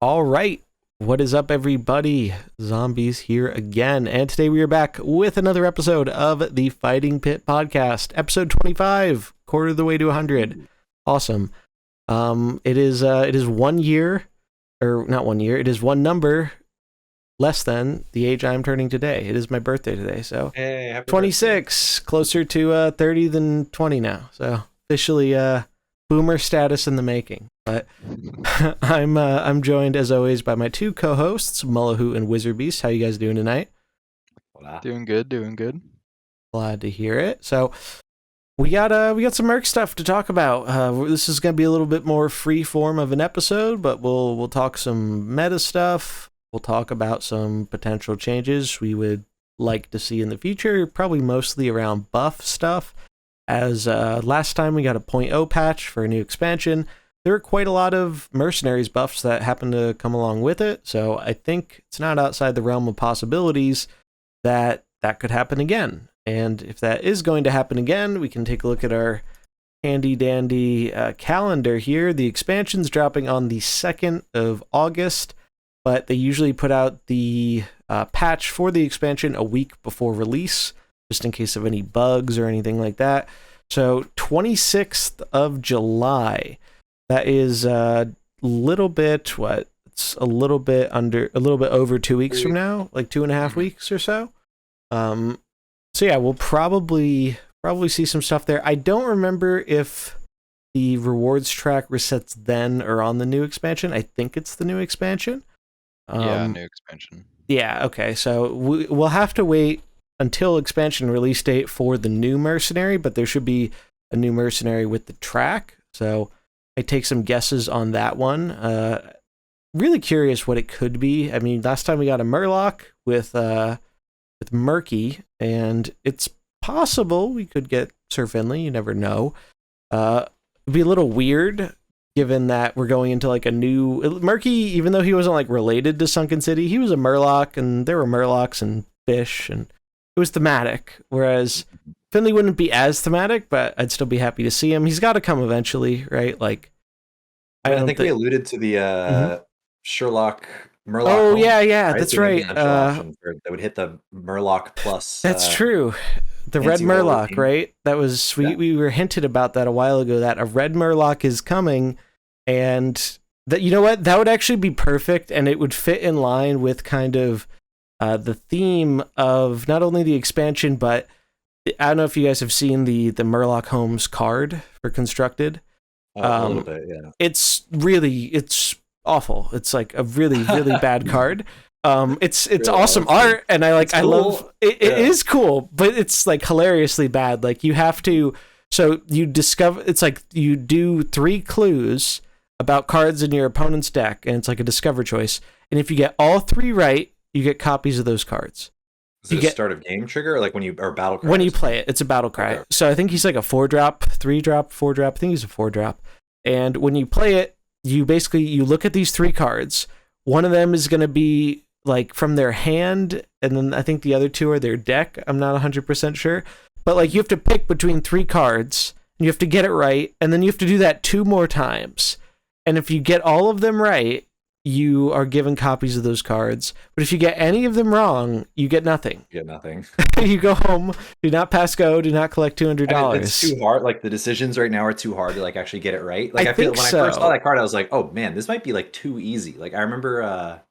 All right. What is up, everybody? Zombies here again. And today we are back with another episode of the Fighting Pit Podcast, episode 25, quarter of the way to 100. Awesome. It is 1 year, or not 1 year, it is one number less than the age I'm turning today. It is my birthday today, so hey, happy 26, birthday. closer to 30 than 20 now. So officially boomer status in the making. But I'm joined as always by my two co-hosts, Mullahoo and WizardBeast. How you guys doing tonight? Hola. Doing good. Glad to hear it. So we got some Merc stuff to talk about. This is gonna be a little bit more free form of an episode, but we'll talk some meta stuff. We'll talk about some potential changes we would like to see in the future, probably mostly around buff stuff. As last time we got a 0.0 patch for a new expansion. There are quite a lot of Mercenaries buffs that happen to come along with it, so I think it's not outside the realm of possibilities that could happen again. And if that is going to happen again, we can take a look at our handy-dandy calendar here. The expansion's dropping on the 2nd of August, but they usually put out the patch for the expansion a week before release, just in case of any bugs or anything like that. So 26th of July. That is a little bit, it's a little bit over 2 weeks from now, like 2.5 weeks or so. So yeah, we'll probably see some stuff there. I don't remember if the rewards track resets then or on the new expansion. I think it's the new expansion. New expansion. Yeah, okay. So we'll have to wait until expansion release date for the new mercenary, but there should be a new mercenary with the track. So I take some guesses on that one. Really curious what it could be. I mean, last time we got a Murloc with Mercy, and it's possible we could get Sir Finley. You never know. It'd be a little weird given that we're going into like a new Mercy. Even though he wasn't like related to Sunken City, he was a Murloc, and there were Murlocs and fish, and it was thematic. Whereas Finley wouldn't be as thematic, but I'd still be happy to see him. He's got to come eventually, right? Like, I think we alluded to the Sherlock Murloc. Oh, yeah, right? that's right. That would hit the Murloc plus. That's true. The red Murloc, right? That was we were hinted about that a while ago. That a red Murloc is coming, and that, you know what, that would actually be perfect, and it would fit in line with kind of the theme of not only the expansion, but I don't know if you guys have seen the Murloc Homes card for Constructed. A little bit, yeah. It's awful. It's like a really bad card. It's really awesome art, and I cool. Love it. It is cool, but it's like hilariously bad. Like you have to, so you discover, it's like you do 3 clues about cards in your opponent's deck, and it's like a discover choice. And if you get all 3 right, you get copies of those cards. Is it a start of game trigger, or like or battle cry? When you play it, it's a battle cry. Okay. So I think he's like a 4-drop, 3-drop, 4-drop. I think he's a 4-drop. And when you play it, you look at these 3 cards. One of them is going to be like from their hand, and then I think the other 2 are their deck. I'm not 100% sure. But like you have to pick between 3 cards, and you have to get it right, and then you have to do that 2 more times. And if you get all of them right, you are given copies of those cards. But if you get any of them wrong, you get nothing. You get nothing. You go home, do not pass go, do not collect $200. It's too hard. Like the decisions right now are too hard to like actually get it right. Like I feel when I first saw that card, I was like, oh man, this might be like too easy. Like I remember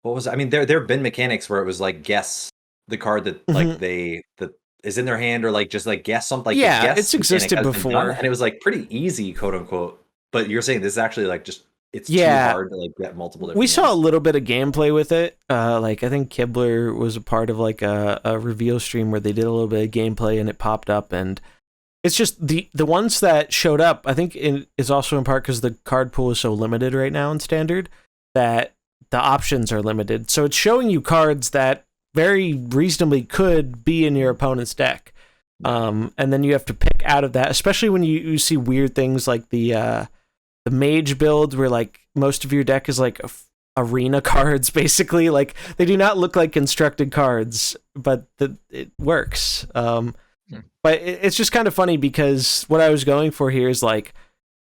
what was it? I mean, there have been mechanics where it was like guess the card that like that is in their hand, or like just like guess something. Like yeah, guess it's existed before, and it was like pretty easy, quote unquote. But you're saying this is actually like just it's too hard to like get multiple different we saw a little bit of gameplay with it. Like I think Kibbler was a part of like a reveal stream where they did a little bit of gameplay, and it popped up, and it's just the ones that showed up, I think is also in part because the card pool is so limited right now in Standard that the options are limited. So it's showing you cards that very reasonably could be in your opponent's deck. And then you have to pick out of that, especially when you see weird things like the mage build where like most of your deck is like arena cards, basically. Like they do not look like constructed cards, but it works. But it's just kind of funny because what I was going for here is like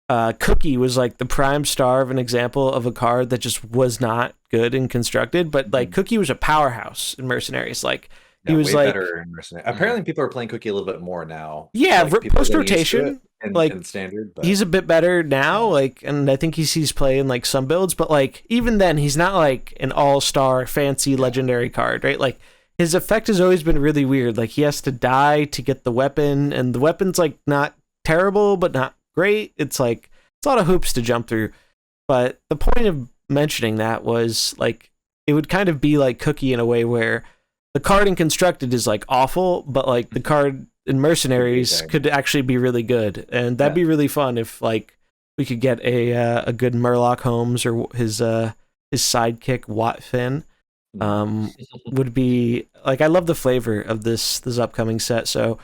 Cookie was like the prime star of an example of a card that just was not good and constructed, but like Cookie was a powerhouse in Mercenaries. Like he was way like better in Mercenaries. Apparently, people are playing Cookie a little bit more now. Yeah, like, post rotation, like in standard. But, he's a bit better now. Like, and I think he sees play in like some builds, but like even then, he's not like an all-star fancy legendary card, right? Like his effect has always been really weird. Like he has to die to get the weapon, and the weapon's like not terrible, but not great. It's like it's a lot of hoops to jump through. But the point of mentioning that was like it would kind of be like Cookie in a way where the card in constructed is like awful, but like the card in Mercenaries could actually be really good, and that'd be really fun if like we could get a good Murloc Holmes or his sidekick Watt Finn. Would be like, I love the flavor of this upcoming set. So,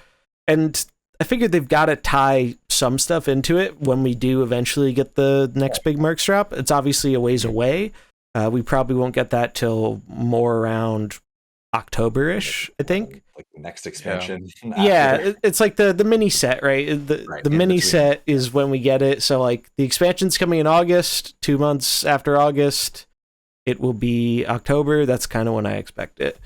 and I figured they've got to tie some stuff into it when we do eventually get the next big Merc drop. It's obviously a ways away. We probably won't get that till more around October-ish, I think. Like the next expansion. Yeah, it's like the mini set, right? The mini set is when we get it. So like the expansion's coming in August, 2 months after August. It will be October. That's kind of when I expect it.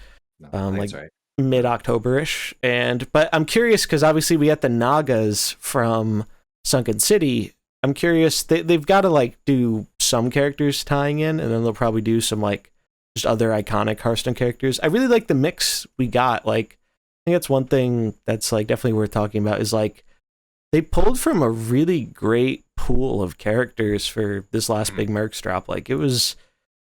Mid-October-ish. But I'm curious because obviously we got the Nagas from Sunken City. I'm curious. They've got to like do some characters tying in, and then they'll probably do some like just other iconic Hearthstone characters. I really like the mix we got. Like, I think that's one thing that's like definitely worth talking about is like they pulled from a really great pool of characters for this last big Mercs drop. Like it was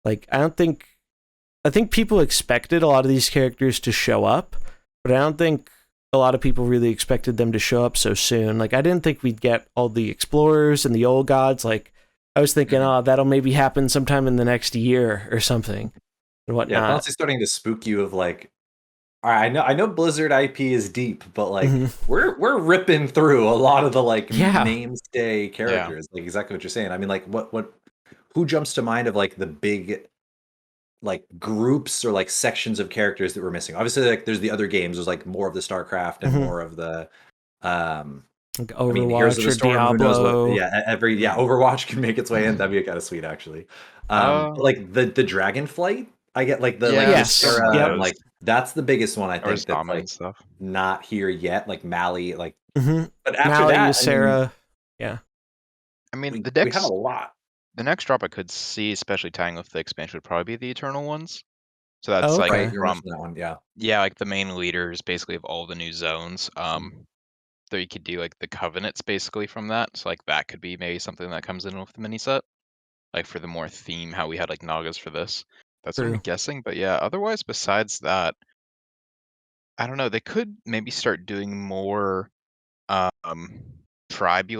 like, I think people expected a lot of these characters to show up, but I don't think a lot of people really expected them to show up so soon. Like I didn't think we'd get all the explorers and the old gods. Like I was thinking, that'll maybe happen sometime in the next year or something. And whatnot. Yeah, honestly starting to spook you of like, all right, I know Blizzard IP is deep, but like we're ripping through a lot of the like mainstay characters. Like exactly what you're saying. I mean, like who jumps to mind of like the big like groups or like sections of characters that we're missing? Obviously, like there's the other games. There's like more of the StarCraft and more of the like Overwatch or Diablo. Overwatch can make its way in. That'd be kind of sweet, actually. Like the Dragonflight, I get like the like that's the biggest one I think that's like stuff. Not here yet. Like Mali, like but after Mali, that, Sarah, I mean we have a lot. The next drop I could see, especially tying with the expansion, would probably be the Eternal Ones. So that's like from that one, like the main leaders basically of all the new zones. So you could do like the covenants basically from that. So like that could be maybe something that comes in with the mini set, like for the more theme, how we had like Nagas for this. That's what I'm guessing. But yeah, otherwise besides that, I don't know. They could maybe start doing more tribe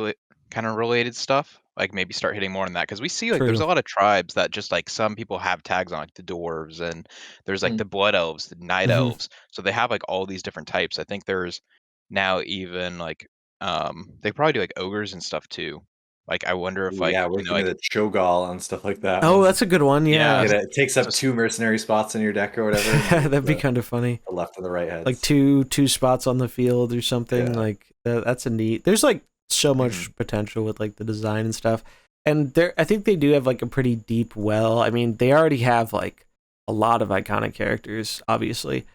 kind of related stuff. Like maybe start hitting more on that, because we see like there's a lot of tribes that just like some people have tags on, like the dwarves, and there's like the blood elves, the night elves. So they have like all these different types. I think there's now even like they probably do like ogres and stuff too. Like I wonder if like we're looking at Cho'Gall and stuff like that. Oh, that's a good one. Yeah, it takes up 2 mercenary spots in your deck or whatever. That'd be kind of funny. The left and the right heads, like two spots on the field or something. Like that's a neat. There's like so much potential with like the design and stuff, and I think they do have like a pretty deep well. I mean, they already have like a lot of iconic characters, obviously,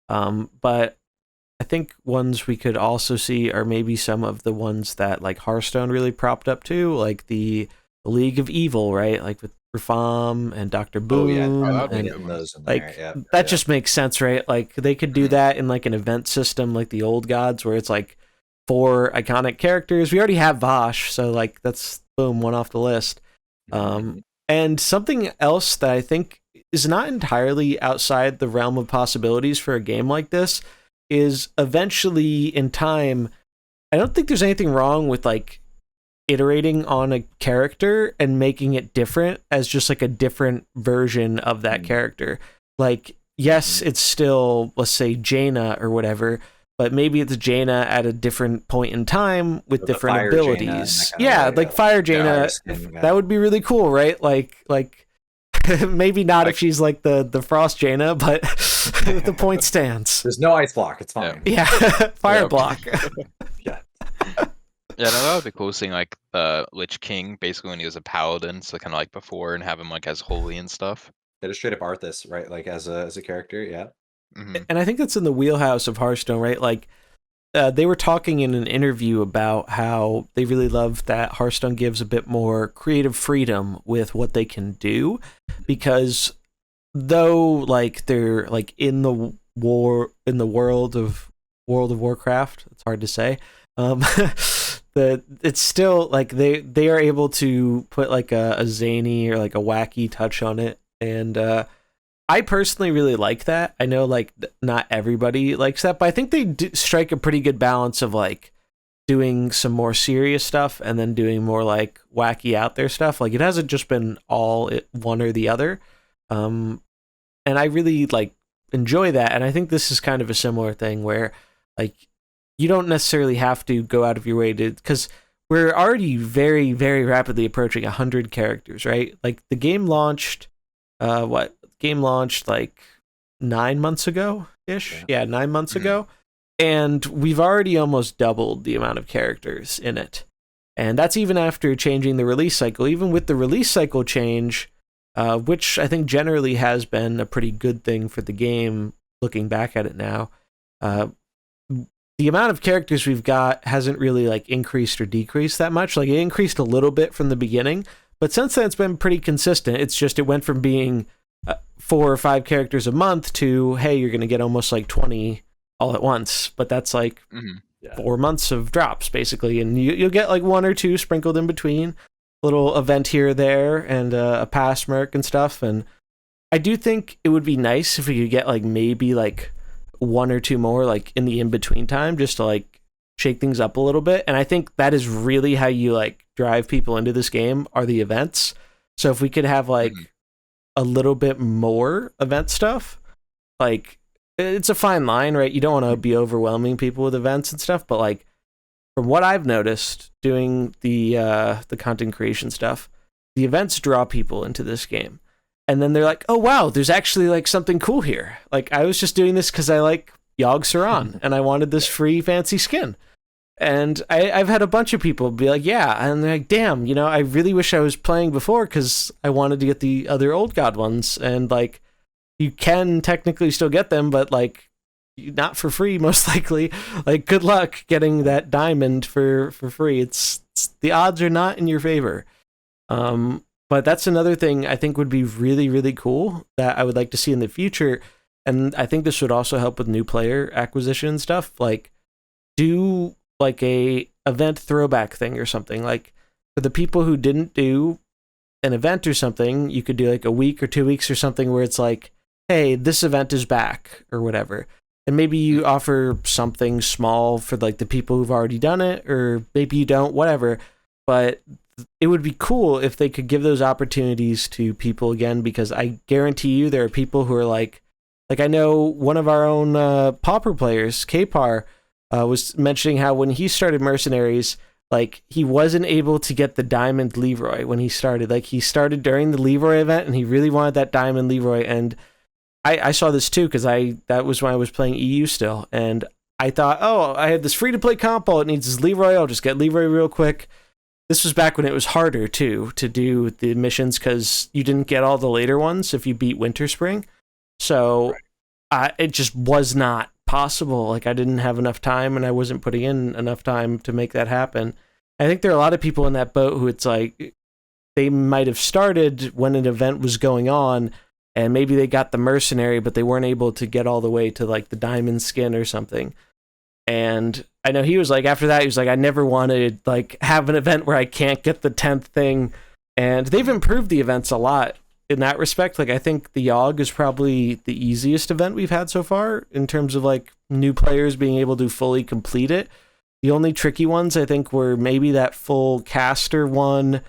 but I think ones we could also see are maybe some of the ones that like Hearthstone really propped up to, like the League of Evil, right? Like with Rafam and Dr. Boom. That just makes sense, right? Like they could do that in like an event system like the old gods, where it's like 4 iconic characters. We already have Vosh, so like that's boom, one off the list. And something else that I think is not entirely outside the realm of possibilities for a game like this is eventually in time, I don't think there's anything wrong with like iterating on a character and making it different as just like a different version of that character. Like, yes, it's still, let's say, Jaina or whatever, but maybe it's Jaina at a different point in time with different abilities. Like Fire Jaina, that would be really cool, right? Like maybe not if she's like the Frost Jaina, but the point stands. There's no ice block. It's fine. Yeah, fire block. Yeah, no, that would be cool seeing like the Lich King basically when he was a paladin, so kind of like before, and have him like as holy and stuff. That is straight up Arthas, right? Like as a character, yeah. Mm-hmm. And I think that's in the wheelhouse of Hearthstone, right? Like they were talking in an interview about how they really love that Hearthstone gives a bit more creative freedom with what they can do, because though like they're like in the world of World of Warcraft, it's hard to say. That it's still like they are able to put like a zany or like a wacky touch on it, and I personally really like that. I know like not everybody likes that, but I think they do strike a pretty good balance of like doing some more serious stuff and then doing more like wacky out there stuff. Like it hasn't just been all one or the other. And I really like enjoy that. And I think this is kind of a similar thing where like you don't necessarily have to go out of your way to, because we're already very, very rapidly approaching 100 characters, right? Like the game launched, like 9 months ago ish. Yeah, 9 months ago. And we've already almost doubled the amount of characters in it. And that's even after changing the release cycle. Even with the release cycle change, which I think generally has been a pretty good thing for the game, looking back at it now, the amount of characters we've got hasn't really like increased or decreased that much. Like it increased a little bit from the beginning, but since then it's been pretty consistent. It's just it went from being 4 or 5 characters a month to, hey, you're going to get almost like 20 all at once. But that's like 4 months of drops basically, and you'll get like 1 or 2 sprinkled in between, little event here or there, and a pass merc and stuff. And I do think it would be nice if we could get like maybe like 1 or 2 more like in the in-between time, just to like shake things up a little bit. And I think that is really how you like drive people into this game, are the events. So if we could have like a little bit more event stuff, like it's a fine line, right? You don't want to be overwhelming people with events and stuff, but like from what I've noticed doing the content creation stuff, the events draw people into this game. And then they're like, oh, wow, there's actually like something cool here. Like I was just doing this because I like Yogg Saron and I wanted this free fancy skin. And I've had a bunch of people be like, yeah. And they're like, damn, you know, I really wish I was playing before because I wanted to get the other old god ones. And like, you can technically still get them, but like not for free, most likely. Like good luck getting that diamond for free. It's the odds are not in your favor. But that's another thing I think would be really, really cool that I would like to see in the future. And I think this would also help with new player acquisition and stuff. Like do like a event throwback thing or something. Like for the people who didn't do an event or something, you could do like a week or 2 weeks or something where it's like, hey, this event is back or whatever. And maybe you offer something small for like the people who've already done it, or maybe you don't, whatever. But it would be cool if they could give those opportunities to people again, because I guarantee you there are people who are like I know one of our own Pauper players, Kpar, was mentioning how when he started Mercenaries, like he wasn't able to get the Diamond Leroy when he started. Like he started during the Leroy event and he really wanted that Diamond Leroy. And I saw this too, because that was when I was playing EU still. And I thought, oh, I had this free-to-play comp, all it needs is Leroy, I'll just get Leroy real quick. This was back when it was harder, too, to do the missions because you didn't get all the later ones if you beat Winter Spring. So it just was not possible. Like, I didn't have enough time, and I wasn't putting in enough time to make that happen. I think there are a lot of people in that boat who it's like they might have started when an event was going on, and maybe they got the Mercenary, but they weren't able to get all the way to, like, the Diamond skin or something. And I know he was like, after that, he was like, I never wanted like have an event where I can't get the 10th thing. And they've improved the events a lot in that respect. Like I think the Yogg is probably the easiest event we've had so far in terms of like new players being able to fully complete it. The only tricky ones I think were maybe that full caster one,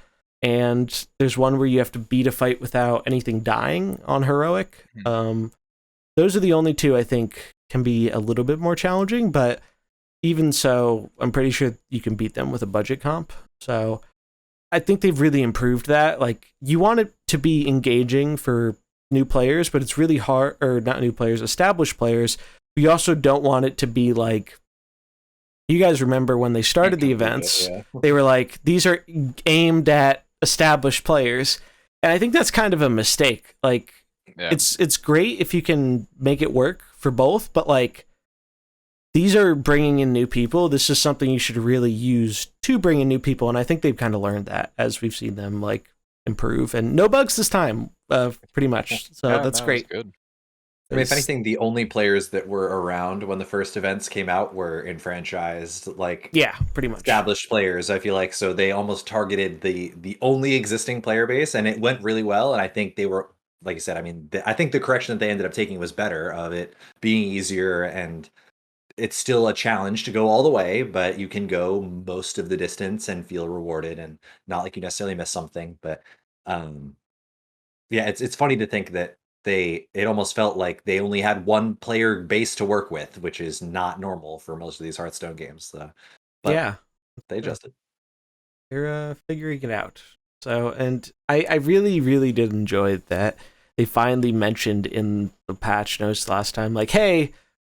and there's one where you have to beat a fight without anything dying on heroic. Those are the only 2 I think can be a little bit more challenging, but even so, I'm pretty sure you can beat them with a budget comp. So I think they've really improved that. Like you want it to be engaging for new players, but it's really hard, or not new players, established players. You also don't want it to be like, you guys remember when they started the events, they were like, these are aimed at established players. And I think that's kind of a mistake. Like, it's great if you can make it work for both, but like, these are bringing in new people. This is something you should really use to bring in new people. And I think they've kind of learned that as we've seen them like improve, and no bugs this time, pretty much. So that's great. Good. I mean, if anything, the only players that were around when the first events came out were enfranchised, like pretty much established players. I feel like so they almost targeted the only existing player base, and it went really well. And I think they were, like you said, I mean, I think the correction that they ended up taking was better, of it being easier, and it's still a challenge to go all the way, but you can go most of the distance and feel rewarded, and not like you necessarily miss something. But yeah, it's funny to think that it almost felt like they only had one player base to work with, which is not normal for most of these Hearthstone games. So, but they adjusted. They're figuring it out. So, and I really, really did enjoy that they finally mentioned in the patch notes last time, like, hey,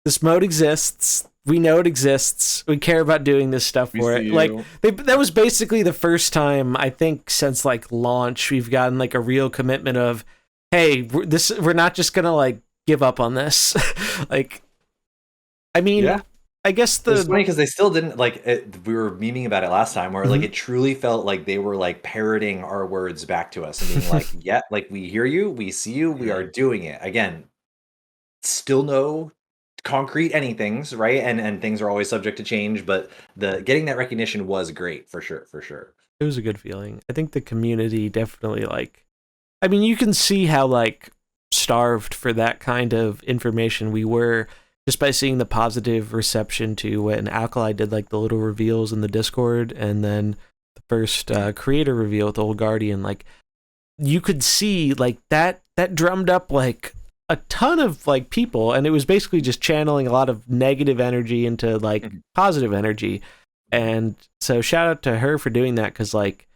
this mode exists. We know it exists. We care about doing this stuff for it. Like, that was basically the first time, I think, since like launch, we've gotten like a real commitment of, hey, we're not just gonna like give up on this. Like, I mean, I guess it's funny because they still didn't like it. We were memeing about it last time, where like it truly felt like they were like parroting our words back to us and being like, yeah, like we hear you, we see you, we are doing it. Again, still no concrete anythings, right? And things are always subject to change, but getting that recognition was great for sure. It was a good feeling. I think the community definitely like, I mean, you can see how like starved for that kind of information we were just by seeing the positive reception to when Alkali did like the little reveals in the Discord, and then the first creator reveal with Old Guardian. Like, you could see like that drummed up like a ton of like people, and it was basically just channeling a lot of negative energy into like positive energy. And so shout out to her for doing that, because like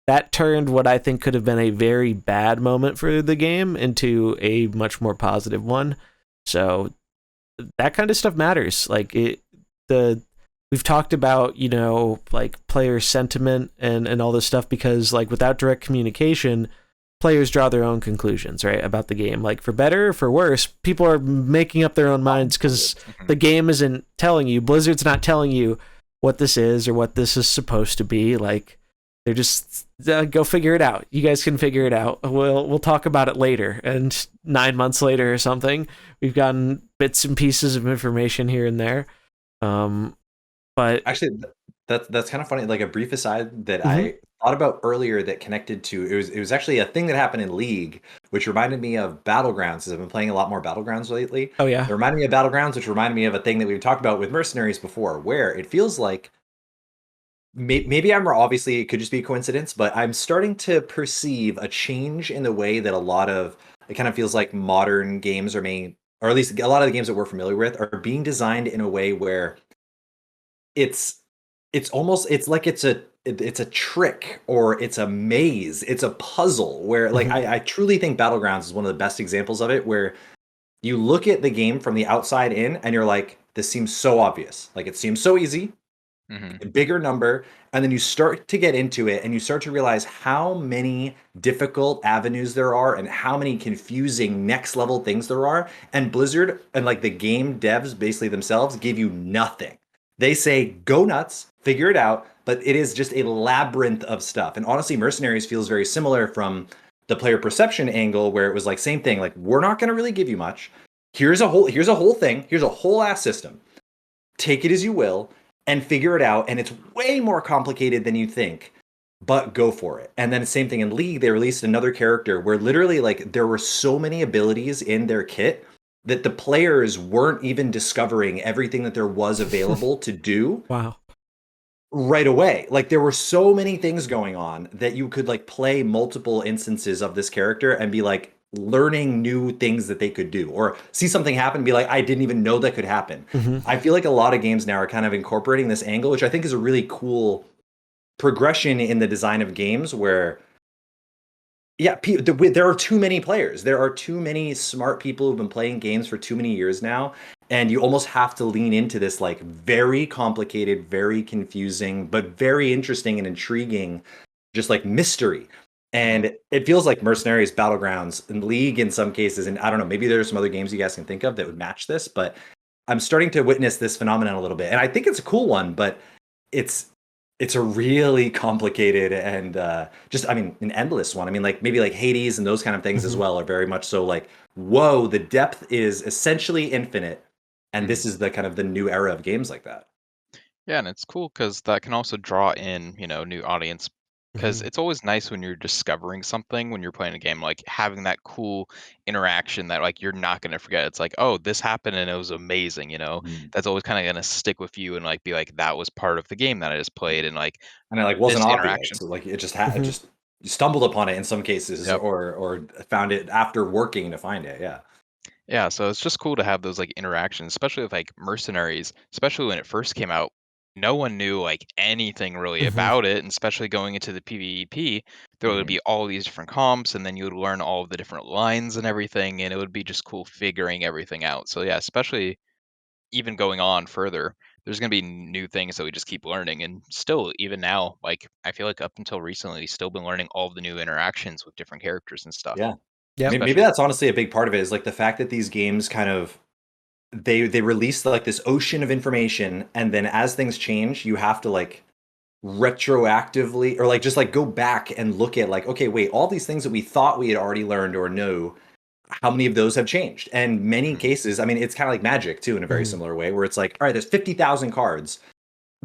that turned what I think could have been a very bad moment for the game into a much more positive one. So that kind of stuff matters. Like we've talked about, you know, like player sentiment and all this stuff, because like without direct communication, players draw their own conclusions, right, about the game. Like, for better or for worse, people are making up their own minds because the game isn't telling you. Blizzard's not telling you what this is or what this is supposed to be. Like, they're just go figure it out. You guys can figure it out. We'll talk about it later. And 9 months later or something, we've gotten bits and pieces of information here and there. But actually, that's kind of funny. Like, a brief aside that I thought about earlier that connected to it was actually a thing that happened in League, which reminded me of Battlegrounds, because I've been playing a lot more Battlegrounds lately. Oh yeah, it reminded me of Battlegrounds, which reminded me of a thing that we've talked about with Mercenaries before, where it feels like maybe I'm wrong. Obviously, it could just be a coincidence, but I'm starting to perceive a change in the way that a lot of it kind of feels like modern games are made, or at least a lot of the games that we're familiar with are being designed in a way where it's almost, it's like it's a trick, or it's a maze, it's a puzzle, where like I truly think Battlegrounds is one of the best examples of it, where you look at the game from the outside in and you're like, this seems so obvious, like it seems so easy, a bigger number, and then you start to get into it and you start to realize how many difficult avenues there are and how many confusing next level things there are, and Blizzard and like the game devs basically themselves give you nothing. They say, go nuts, figure it out, but it is just a labyrinth of stuff. And honestly, Mercenaries feels very similar from the player perception angle, where it was like, same thing, like, we're not going to really give you much. Here's a whole thing. Here's a whole ass system. Take it as you will and figure it out. And it's way more complicated than you think, but go for it. And then the same thing in League, they released another character where literally like there were so many abilities in their kit that the players weren't even discovering everything that there was available to do. Wow. Right away. Like, there were so many things going on that you could like play multiple instances of this character and be like learning new things that they could do, or see something happen and be like, I didn't even know that could happen. I feel like a lot of games now are kind of incorporating this angle, which I think is a really cool progression in the design of games, where there are too many players. There are too many smart people who've been playing games for too many years now. And you almost have to lean into this like very complicated, very confusing, but very interesting and intriguing, just like mystery. And it feels like Mercenaries, Battlegrounds, and League in some cases, and I don't know, maybe there's some other games you guys can think of that would match this, but I'm starting to witness this phenomenon a little bit. And I think it's a cool one, but it's a really complicated and just, I mean, an endless one. I mean, like maybe like Hades and those kind of things as well are very much so like, whoa, the depth is essentially infinite. And this is the kind of the new era of games like that. Yeah, and it's cool because that can also draw in, new audience. Because it's always nice when you're discovering something when you're playing a game, like having that cool interaction that like you're not gonna forget. It's like, oh, this happened and it was amazing, That's always kind of gonna stick with you and like be like that was part of the game that I just played and like And it like wasn't this obvious. interaction. Like it just had, it just you stumbled upon it in some cases, Yep. or found it after working to find it. Yeah. Yeah, so it's just cool to have those like interactions, especially with like Mercenaries, especially when it first came out. No one knew like anything really about it, and especially going into the PvP, there would be all these different comps, and then you would learn all of the different lines and everything, and it would be just cool figuring everything out. So yeah, especially even going on further, there's gonna be new things that we just keep learning, and still even now, like I feel like up until recently, still been learning all of the new interactions with different characters and stuff. Yeah. Yeah. Maybe Especially, that's honestly a big part of it, is like the fact that these games kind of they release like this ocean of information, and then as things change, you have to like retroactively or like just like go back and look at like, okay, wait, all these things that we thought we had already learned or knew, how many of those have changed? And many cases, I mean, it's kind of like Magic too, in a very similar way, where it's like, all right, there's 50,000 cards.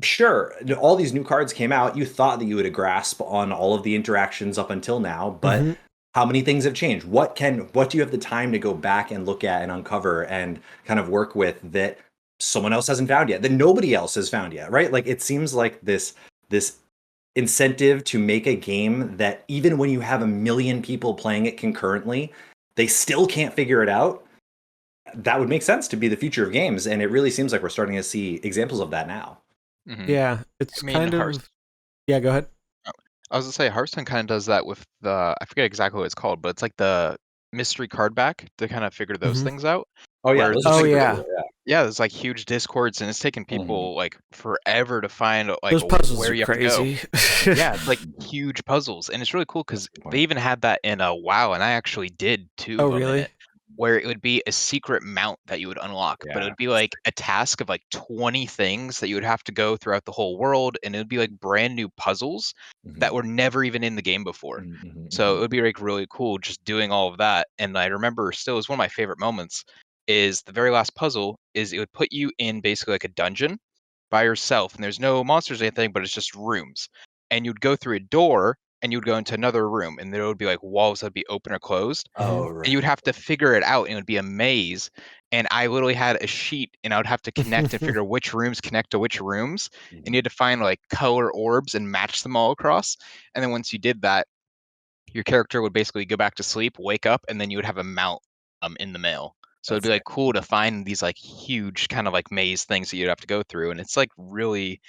Sure, all these new cards came out. You thought that you would have grasp on all of the interactions up until now, but how many things have changed? What do you have the time to go back and look at and uncover and kind of work with that someone else hasn't found yet, that nobody else has found yet, right? Like it seems like this incentive to make a game that even when you have a million people playing it concurrently, they still can't figure it out. That would make sense to be the future of games, and it really seems like we're starting to see examples of that now. Yeah, it's I mean, kind of. Yeah, go ahead. I was gonna say Hearthstone kind of does that with the I forget exactly what it's called, but it's like the mystery card back to kind of figure those things out. Oh yeah, Where those are there's Oh like super yeah, cool. Yeah. yeah, there's like huge discords and it's taking people like forever to find like those puzzles where are you have to go. crazy. Yeah, it's like huge puzzles, and it's really cool because they even had that in a WoW, and I actually did two Oh of them in really? it, where it would be a secret mount that you would unlock, but it Yeah. would be like a task of like 20 things that you would have to go throughout the whole world, and it would be like brand new puzzles that were never even in the game before. So it would be like really cool just doing all of that. And I remember still, it was one of my favorite moments. Is the very last puzzle is it would put you in basically like a dungeon by yourself, and there's no monsters or anything, but it's just rooms. And you'd go through a door and you'd go into another room, and there would be like walls that'd be open or closed. Oh And you'd right. have to figure it out, and it would be a maze. And I literally had a sheet, and I would have to connect and figure which rooms connect to which rooms. And you had to find like color orbs and match them all across. And then once you did that, your character would basically go back to sleep, wake up, and then you would have a mount in the mail. So it'd That's be like cool to find these like huge kind of like maze things that you'd have to go through. And it's like really,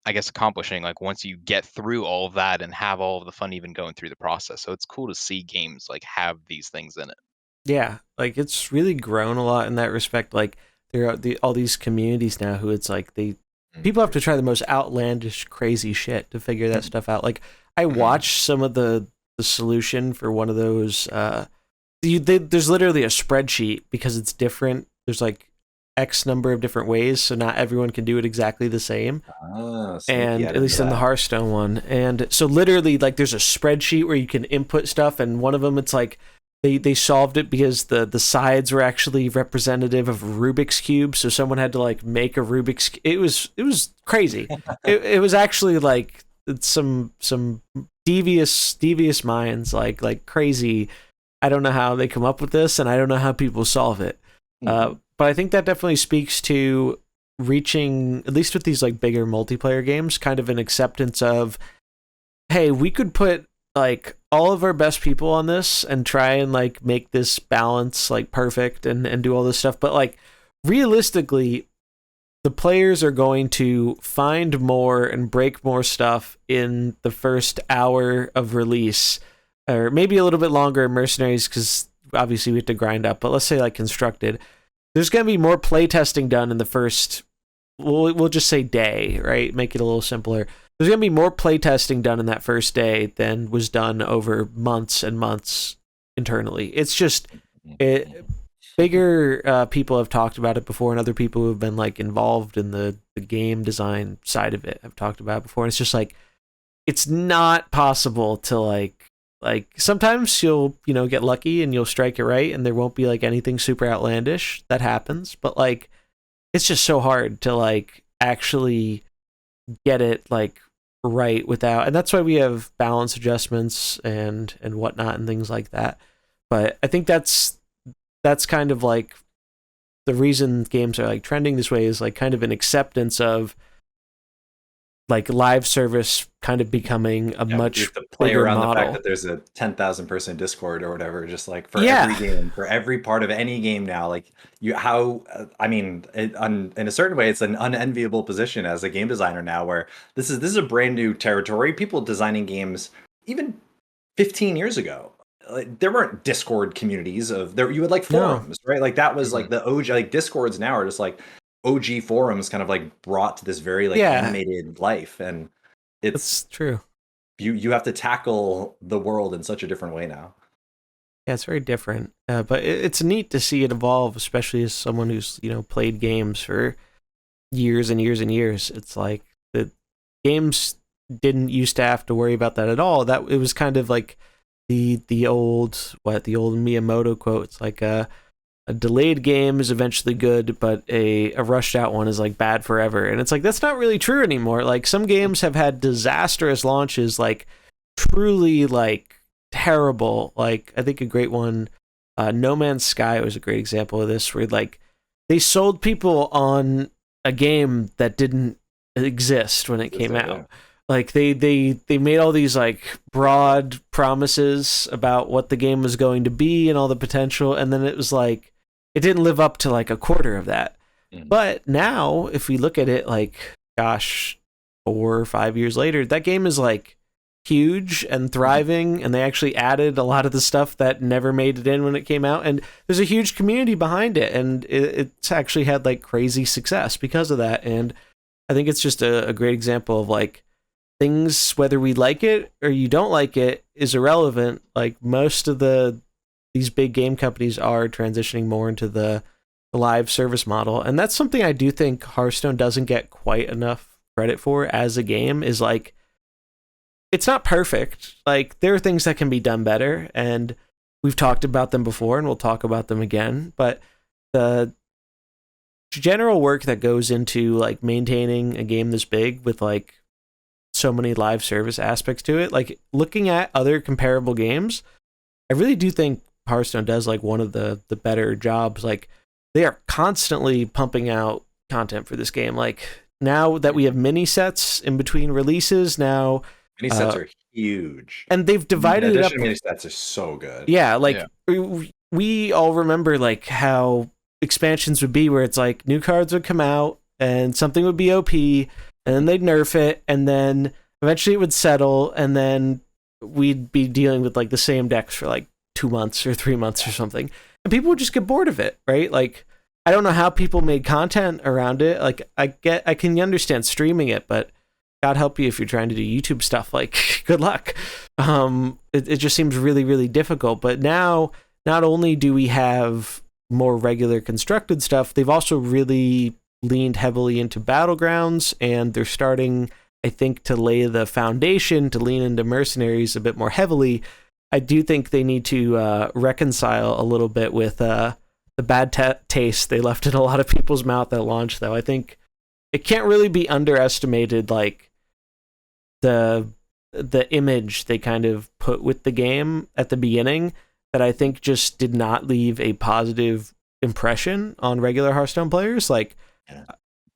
I guess, accomplishing like once you get through all of that and have all of the fun even going through the process. So it's cool to see games like have these things in it. Yeah, like it's really grown a lot in that respect. Like there are all these communities now who it's like people have to try the most outlandish, crazy shit to figure that stuff out. Like I watched some of the solution for one of those. There's literally a spreadsheet because it's different. There's like X number of different ways, so not everyone can do it exactly the same. sneaky. And at least in the Hearthstone one, and so literally like there's a spreadsheet where you can input stuff, and one of them it's like they solved it because the sides were actually representative of Rubik's cube, so someone had to like make a Rubik's. It was crazy. it was actually like some devious minds like crazy. I don't know how they come up with this, and I don't know how people solve it. But I think that definitely speaks to reaching, at least with these like bigger multiplayer games, kind of an acceptance of, hey, we could put like all of our best people on this and try and like make this balance like perfect and do all this stuff. But like realistically, the players are going to find more and break more stuff in the first hour of release, or maybe a little bit longer in Mercenaries because obviously we have to grind up. But let's say like Constructed, there's going to be more playtesting done in the first, we'll just say day, right? Make it a little simpler. There's going to be more playtesting done in that first day than was done over months and months internally. It's just, bigger people have talked about it before, and other people who have been like involved in the game design side of it have talked about it before. And it's just like, it's not possible to like sometimes you'll, get lucky and you'll strike it right and there won't be like anything super outlandish that happens, but like it's just so hard to like actually get it like right without, and that's why we have balance adjustments and whatnot and things like that. But I think that's kind of like the reason games are like trending this way, is like kind of an acceptance of like live service kind of becoming a much you have to play bigger around model. the fact that there's a 10,000 person Discord or whatever, just like for every game, for every part of any game now. Like in a certain way, it's an unenviable position as a game designer now, where this is a brand new territory. People designing games even 15 years ago, like, there weren't Discord communities you had like forums, right? Like that was like the OG, like Discords now are just like OG forums kind of like brought to this very like animated life, and it's true. You have to tackle the world in such a different way now. Yeah, it's very different, but it's neat to see it evolve, especially as someone who's played games for years and years and years. It's like the games didn't used to have to worry about that at all. That it was kind of like the old Miyamoto quote. It's like a delayed game is eventually good, but a rushed out one is like bad forever. And it's like, that's not really true anymore. Like some games have had disastrous launches, like truly like terrible. Like I think a great one, No Man's Sky was a great example of this, where like they sold people on a game that didn't exist when it came out. Yeah. Like they made all these like broad promises about what the game was going to be and all the potential, and then it was like it didn't live up to like a quarter of that. But now, if we look at it, like, gosh, 4 or 5 years later, that game is like huge and thriving, and they actually added a lot of the stuff that never made it in when it came out, and there's a huge community behind it, and it's actually had like crazy success because of that. And I think it's just a great example of like things, whether we like it or you don't like it, is irrelevant. Like most of these big game companies are transitioning more into the live service model, and that's something I do think Hearthstone doesn't get quite enough credit for as a game. Is like, it's not perfect. Like there are things that can be done better, and we've talked about them before and we'll talk about them again, but the general work that goes into like maintaining a game this big with like so many live service aspects to it, like looking at other comparable games, I really do think Hearthstone does like one of the better jobs. Like they are constantly pumping out content for this game. Like now that we have mini sets in between releases, now mini sets are huge, and they've divided it up. Mini sets are so good. Yeah, like we all remember like how expansions would be, where it's like new cards would come out and something would be OP, and then they'd nerf it, and then eventually it would settle, and then we'd be dealing with like the same decks for like 2 months or 3 months or something, and people would just get bored of it, right? Like I don't know how people made content around it. Like I can understand streaming it, but God help you if you're trying to do YouTube stuff. Like good luck. It just seems really, really difficult. But now, not only do we have more regular constructed stuff, they've also really leaned heavily into battlegrounds, and they're starting, I think, to lay the foundation to lean into mercenaries a bit more heavily. I do think they need to reconcile a little bit with the bad taste they left in a lot of people's mouth at launch, though. I think it can't really be underestimated, like the image they kind of put with the game at the beginning, that I think just did not leave a positive impression on regular Hearthstone players. Like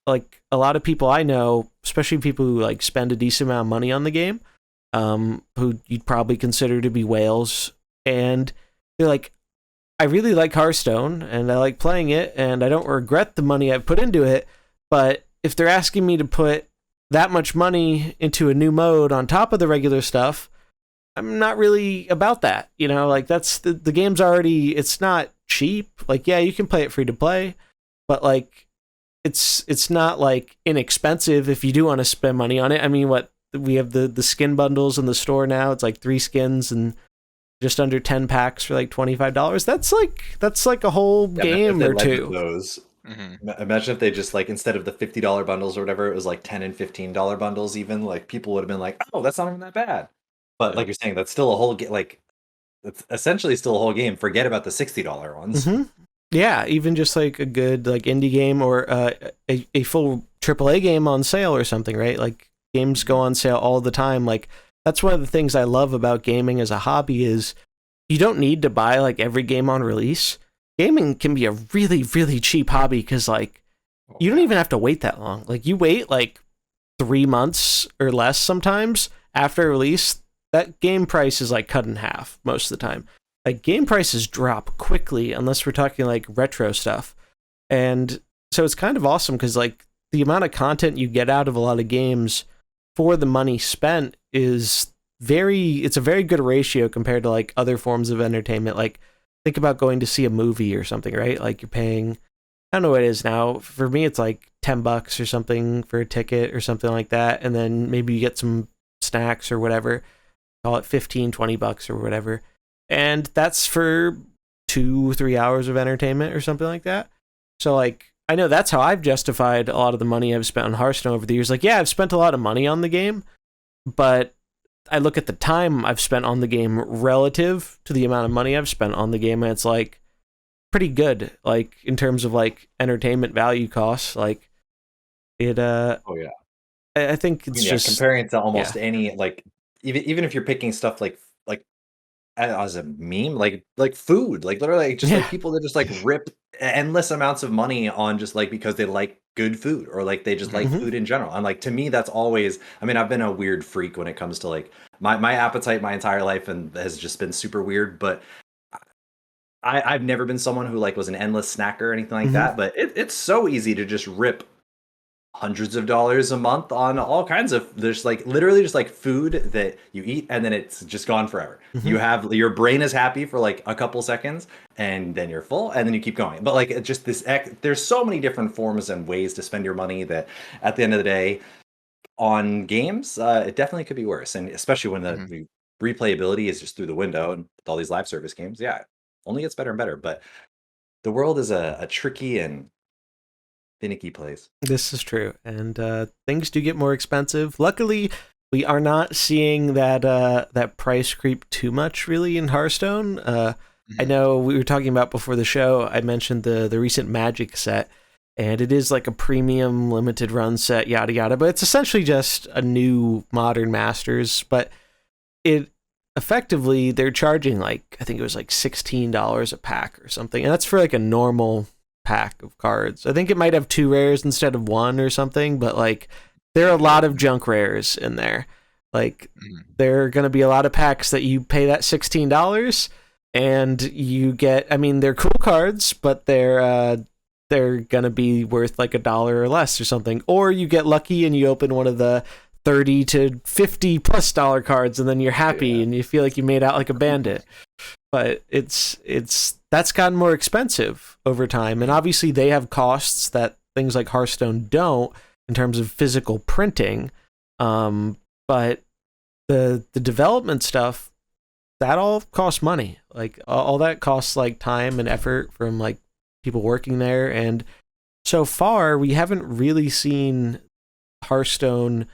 a lot of people I know, especially people who like spend a decent amount of money on the game, who you'd probably consider to be whales, and they're like, I really like Hearthstone and I like playing it and I don't regret the money I've put into it, but if they're asking me to put that much money into a new mode on top of the regular stuff, I'm not really about that. Like that's the game's already, it's not cheap. Like, yeah, you can play it free to play, but like it's not like inexpensive if you do want to spend money on it. I mean, what we have the skin bundles in the store now. It's like 3 skins and just under 10 packs for like $25. That's like a whole game or two. Those. Imagine if they just like, instead of the $50 bundles or whatever, it was like $10 and $15 bundles. Even like people would have been like, oh, that's not even that bad. But like you're saying, that's still a whole like it's essentially still a whole game. Forget about the $60 ones. Yeah, even just like a good like indie game or a full AAA game on sale or something, right? Like games go on sale all the time. Like that's one of the things I love about gaming as a hobby is you don't need to buy like every game on release. Gaming can be a really, really cheap hobby because like you don't even have to wait that long. Like you wait like 3 months or less sometimes after release, that game price is like cut in half most of the time. Like game prices drop quickly unless we're talking like retro stuff. And so it's kind of awesome because like the amount of content you get out of a lot of games for the money spent is it's a very good ratio compared to like other forms of entertainment. Like think about going to see a movie or something, right? Like you're paying, I don't know what it is now. For me, it's like $10 or something for a ticket or something like that. And then maybe you get some snacks or whatever, call it $15-20 or whatever. And that's for 2-3 hours of entertainment or something like that. So like, I know that's how I've justified a lot of the money I've spent on Hearthstone over the years. Like, yeah, I've spent a lot of money on the game, but I look at the time I've spent on the game relative to the amount of money I've spent on the game, and it's like pretty good, like in terms of like entertainment value costs. Like it oh yeah, I think it's just comparing it to almost any, like even if you're picking stuff like as a meme, like food, like literally like, just like people that just like rip endless amounts of money on just like because they like good food or like they just like food in general. And like to me, that's always, I mean, I've been a weird freak when it comes to like my appetite my entire life and has just been super weird. But I've never been someone who like was an endless snacker or anything like that. But it's so easy to just rip hundreds of dollars a month on all kinds of, there's like literally just like food that you eat and then it's just gone forever. You have, your brain is happy for like a couple seconds and then you're full and then you keep going. But like it's just this there's so many different forms and ways to spend your money that at the end of the day on games, it definitely could be worse. And especially when the replayability is just through the window and with all these live service games, yeah, only gets better and better. But the world is a tricky and finicky place. This is true, and things do get more expensive. Luckily, we are not seeing that price creep too much, really, in Hearthstone. I know we were talking about before the show. I mentioned the recent Magic set, and it is like a premium limited run set, yada yada. But it's essentially just a new modern Masters. But it effectively they're charging like, I think it was like $16 a pack or something, and that's for like a normal pack of cards. I think it might have 2 rares instead of 1 or something, but like there are a lot of junk rares in there. Like there are going to be a lot of packs that you pay that $16 and you get, I mean, they're cool cards, but they're going to be worth like $1 or less or something. Or you get lucky and you open one of the $30 to $50+ cards and then you're happy and you feel like you made out like a bandit. But that's gotten more expensive over time, and obviously they have costs that things like Hearthstone don't in terms of physical printing. But the development stuff, that all costs money. Like all that costs like time and effort from like people working there, and so far we haven't really seen Hearthstone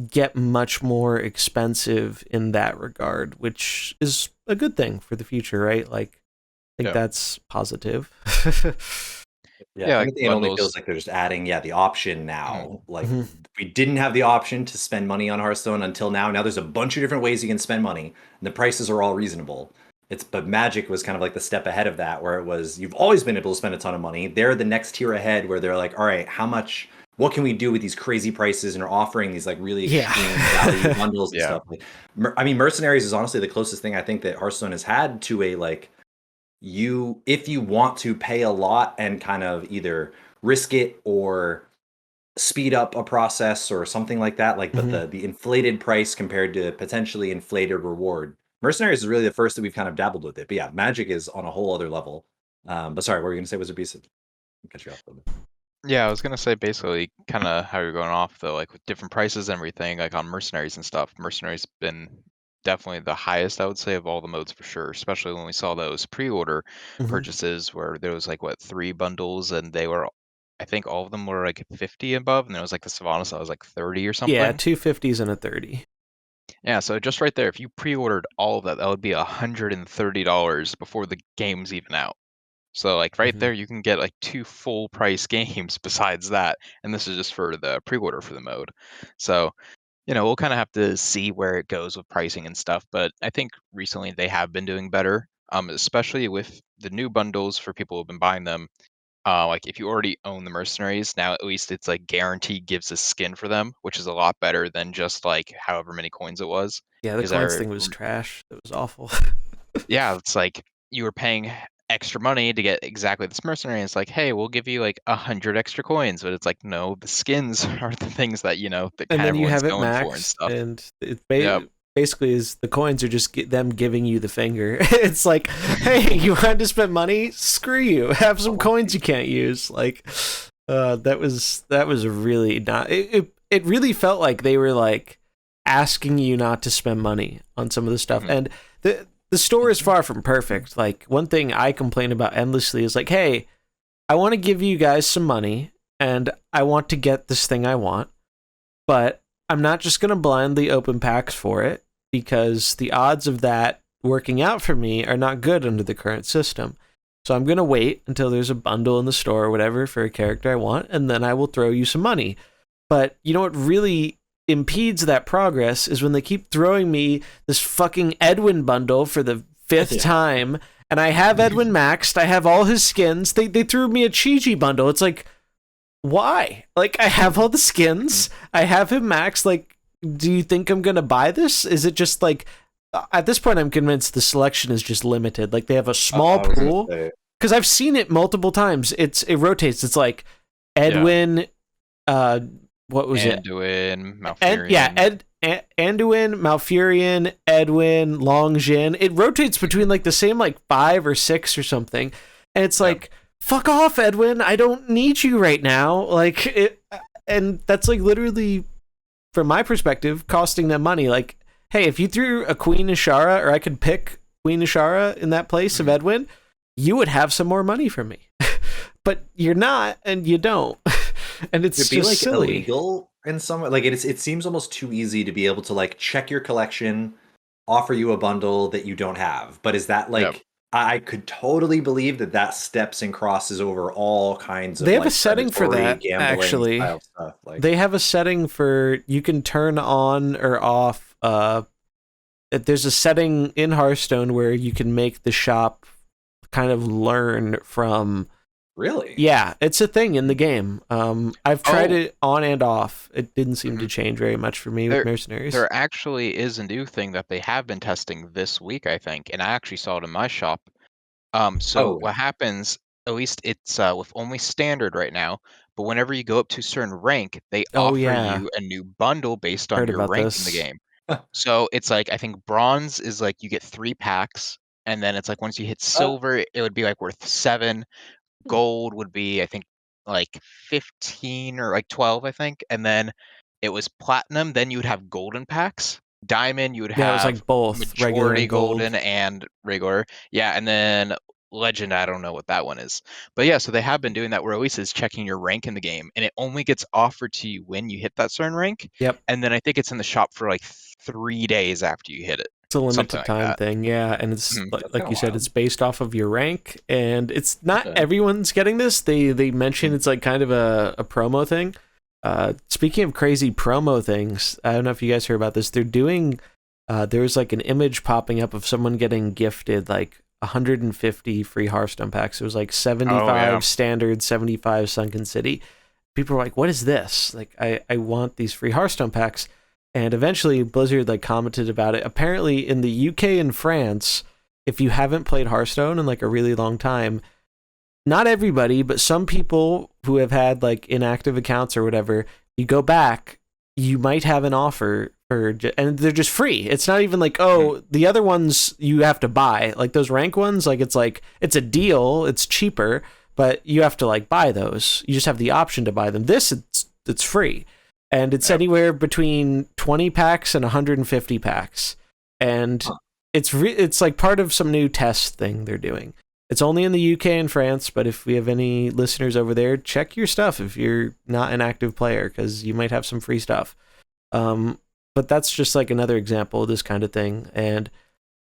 get much more expensive in that regard, which is a good thing for the future, right? Like I think that's positive. Yeah, I think it only feels like they're just adding the option now. Like we didn't have the option to spend money on Hearthstone until now. Now there's a bunch of different ways you can spend money and the prices are all reasonable. But Magic was kind of like the step ahead of that, where it was, you've always been able to spend a ton of money. They're the next tier ahead where they're like, all right, what can we do with these crazy prices, and are offering these like really extreme value bundles and stuff. Like, I mean, Mercenaries is honestly the closest thing I think that Hearthstone has had to a like, if you want to pay a lot and kind of either risk it or speed up a process or something like that, like but the inflated price compared to potentially inflated reward. Mercenaries is really the first that we've kind of dabbled with it. But yeah, Magic is on a whole other level. But sorry, what were you gonna say, WizardBeast? Cut you off a little bit. Yeah, I was gonna say basically kind of how you're going off though, like with different prices and everything, like on Mercenaries and stuff. Mercenaries been definitely the highest, I would say, of all the modes for sure. Especially when we saw those pre-order Mhm. purchases where there was like what 3 bundles and they were, I think all of them were like 50 above, and there was like the Sylvanas that was like 30 or Yeah, something. 250s and a 30. Yeah, so just right there, if you pre-ordered all of that, that would be $130 before the game's even out. So like right Mhm. there, you can get like 2 full price games besides that, and this is just for the pre-order for the mode. So we'll kind of have to see where it goes with pricing and stuff. But I think recently they have been doing better, especially with the new bundles for people who've been buying them. Like if you already own the mercenaries, now at least it's like guaranteed gives a skin for them, which is a lot better than just like however many coins it was. Yeah, the Because coins thing was trash. It was awful. yeah, it's like you were paying extra money to get exactly this mercenary. And it's like, hey, we'll give you like 100 extra coins, but it's like, no, the skins are the things that that And kind of then you everyone's have it going for and maxed, stuff. and it Yep. basically is the coins are just them giving you the finger. It's like, hey, you wanted to spend money? Screw you. Have some coins you can't use. Like, that was really not. It really felt like they were like asking you not to spend money on some of the stuff, Mhm. and the store is far from perfect. Like, one thing I complain about endlessly is like, hey, I want to give you guys some money, and I want to get this thing I want, but I'm not just going to blindly open packs for it, because the odds of that working out for me are not good under the current system. So I'm going to wait until there's a bundle in the store or whatever for a character I want, and then I will throw you some money. But you know what really impedes that progress is when they keep throwing me this fucking Edwin bundle for the 5th time, and I have Edwin maxed, I have all his skins. They threw me a Chi-Chi bundle. It's like, why? Like, I have all the skins, I have him maxed. Like, do you think I'm gonna buy this? Is it just like, at this point I'm convinced the selection is just limited. Like, they have a small pool, because I've seen it multiple times. It rotates. It's like Edwin, what was Anduin, Malfurion. Anduin, Malfurion, Edwin, Longjin. It rotates between like the same like 5 or 6 or something, and it's like, fuck off, Edwin. I don't need you right now. Like, it, and that's like literally, from my perspective, costing them money. Like, hey, if you threw a Queen Ashara, or I could pick Queen Ashara in that place of Edwin, you would have some more money from me. But you're not, and you don't. And it's It'd be just like silly. illegal in some way. Like, it seems almost too easy to be able to like check your collection, offer you a bundle that you don't have. But is that like, I could totally believe that steps and crosses over all kinds of. They have a setting for that, actually. Style stuff. Like, they have a setting for, you can turn on or off. There's a setting in Hearthstone where you can make the shop kind of learn from. Really? Yeah, it's a thing in the game. I've tried it on and off. It didn't seem to change very much for me with Mercenaries. There actually is a new thing that they have been testing this week, I think, and I actually saw it in my shop. What happens, at least it's with only standard right now, but whenever you go up to a certain rank, they offer you a new bundle based on your rank in the game. So it's like, I think bronze is like you get 3 packs, and then it's like once you hit silver, it would be like worth 7. Gold would be, I think, like 15 or like 12, I think. And then it was platinum. Then you would have golden packs. Diamond, you would have it was like both regular and golden and regular. Yeah, and then legend, I don't know what that one is. But yeah, so they have been doing that where at least it's checking your rank in the game, and it only gets offered to you when you hit that certain rank. Yep. And then I think it's in the shop for like 3 days after you hit it. It's a limited time thing, yeah, and it's like you said, it's based off of your rank, and it's not everyone's getting this. They mention it's like kind of a promo thing. Speaking of crazy promo things, I don't know if you guys heard about this. They're doing, there's like an image popping up of someone getting gifted like 150 free Hearthstone packs. It was like 75 standard, 75 Sunken City. People were like, what is this? Like, I want these free Hearthstone packs. And eventually Blizzard like commented about it. Apparently in the UK and France, if you haven't played Hearthstone in like a really long time, not everybody, but some people who have had like inactive accounts or whatever, you go back, you might have an offer for, and they're just free. It's not even like, oh, the other ones you have to buy. Like those rank ones, like it's a deal, it's cheaper, but you have to like buy those. You just have the option to buy them. This it's free, and it's anywhere between 20 packs and 150 packs, and it's like part of some new test thing they're doing. It's only in the UK and France, but if we have any listeners over there, check your stuff if you're not an active player, because you might have some free stuff. But that's just like another example of this kind of thing. And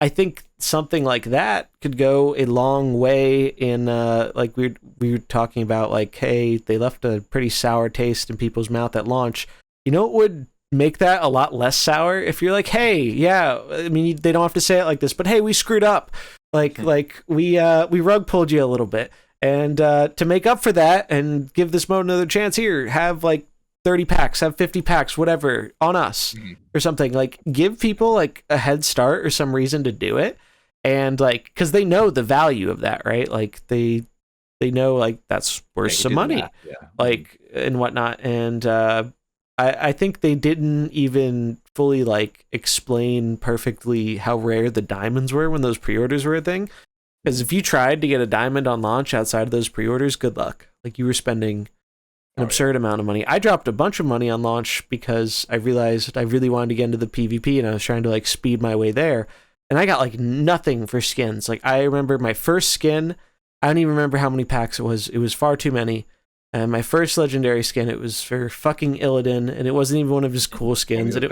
I think something like that could go a long way in, like we were talking about, like, hey, they left a pretty sour taste in people's mouth at launch. You know what would make that a lot less sour? If you're like, hey, yeah, I mean, they don't have to say it like this, but hey, we screwed up. Like we rug pulled you a little bit, and to make up for that and give this mode another chance, here, have like 30 packs, have 50 packs, whatever, on us or something. Like, give people like a head start or some reason to do it, and like, because they know the value of that, right? Like they know like that's worth some money, like, and whatnot. And I think they didn't even fully like explain perfectly how rare the diamonds were when those pre-orders were a thing. Because if you tried to get a diamond on launch outside of those pre-orders, good luck. Like, you were spending an absurd amount of money. I dropped a bunch of money on launch because I realized I really wanted to get into the PvP, and I was trying to like speed my way there. And I got like nothing for skins. Like, I remember my first skin, I don't even remember how many packs it was. It was far too many. And my first legendary skin, it was for fucking Illidan, and it wasn't even one of his cool skins. And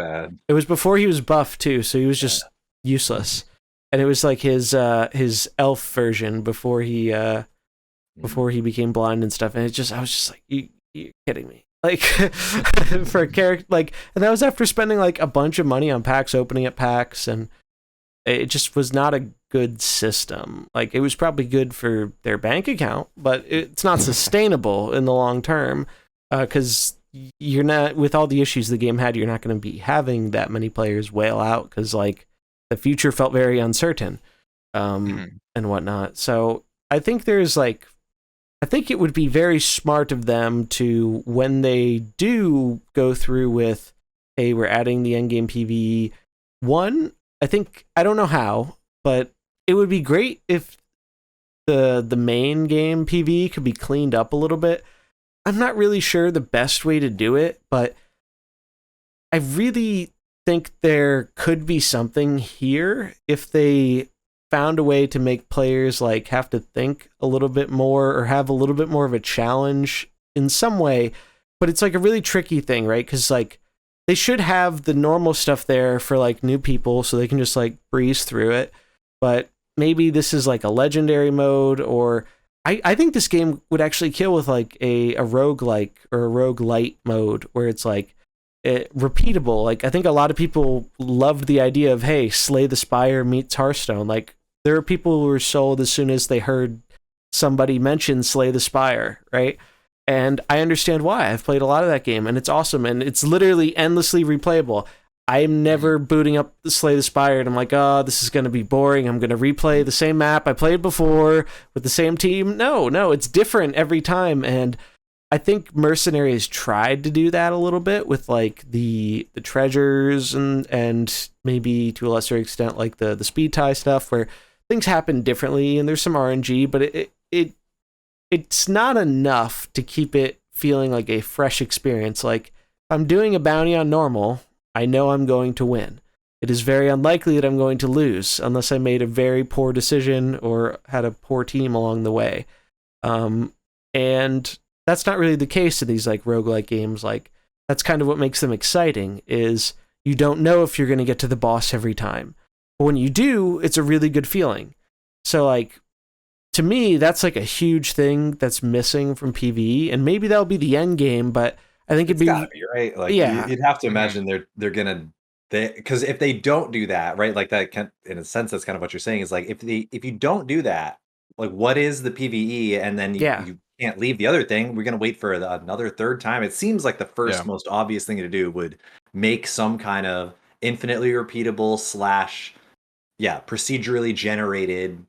it was before he was buffed too, so he was just useless. And it was like his elf version before he became blind and stuff. And I was just like, you're kidding me. Like, for a character, like, and that was after spending like a bunch of money on packs, opening at packs, and it just was not a good system. Like, it was probably good for their bank account, but it's not sustainable in the long term, because you're not, with all the issues the game had, you're not going to be having that many players wail out, because like the future felt very uncertain, and whatnot. So I think it would be very smart of them to, when they do go through with, hey, we're adding the endgame PvE, I don't know how, but it would be great if the main game PvE could be cleaned up a little bit. I'm not really sure the best way to do it, but I really think there could be something here if they found a way to make players like have to think a little bit more, or have a little bit more of a challenge in some way. But it's like a really tricky thing, right? Because like, they should have the normal stuff there for like new people, so they can just like breeze through it. But maybe this is like a legendary mode, or I think this game would actually kill with like a roguelike or a roguelite mode, where it's like repeatable. Like, I think a lot of people loved the idea of, hey, Slay the Spire meets Hearthstone. Like, there are people who were sold as soon as they heard somebody mention Slay the Spire, right? And I understand why. I've played a lot of that game, and it's awesome, and it's literally endlessly replayable. I'm never booting up the Slay the Spire, and I'm like, oh, this is going to be boring. I'm going to replay the same map I played before with the same team. No, it's different every time. And I think Mercenaries tried to do that a little bit with like the treasures and maybe to a lesser extent like the speed tie stuff, where things happen differently and there's some RNG, but it's not enough to keep it feeling like a fresh experience. Like, if I'm doing a bounty on normal, I know I'm going to win. It is very unlikely that I'm going to lose unless I made a very poor decision or had a poor team along the way. And that's not really the case in these like roguelike games. Like, that's kind of what makes them exciting, is you don't know if you're going to get to the boss every time. But when you do, it's a really good feeling. So like, to me, that's like a huge thing that's missing from PvE, and maybe that'll be the end game, but I think it'd gotta be, right? Like, you'd have to imagine they're gonna, because if they don't do that, right, like that can, in a sense, that's kind of what you're saying, is like, if you don't do that, like, what is the PvE? And then you can't leave the other thing. We're gonna wait for another third time. It seems like the first most obvious thing to do would make some kind of infinitely repeatable / procedurally generated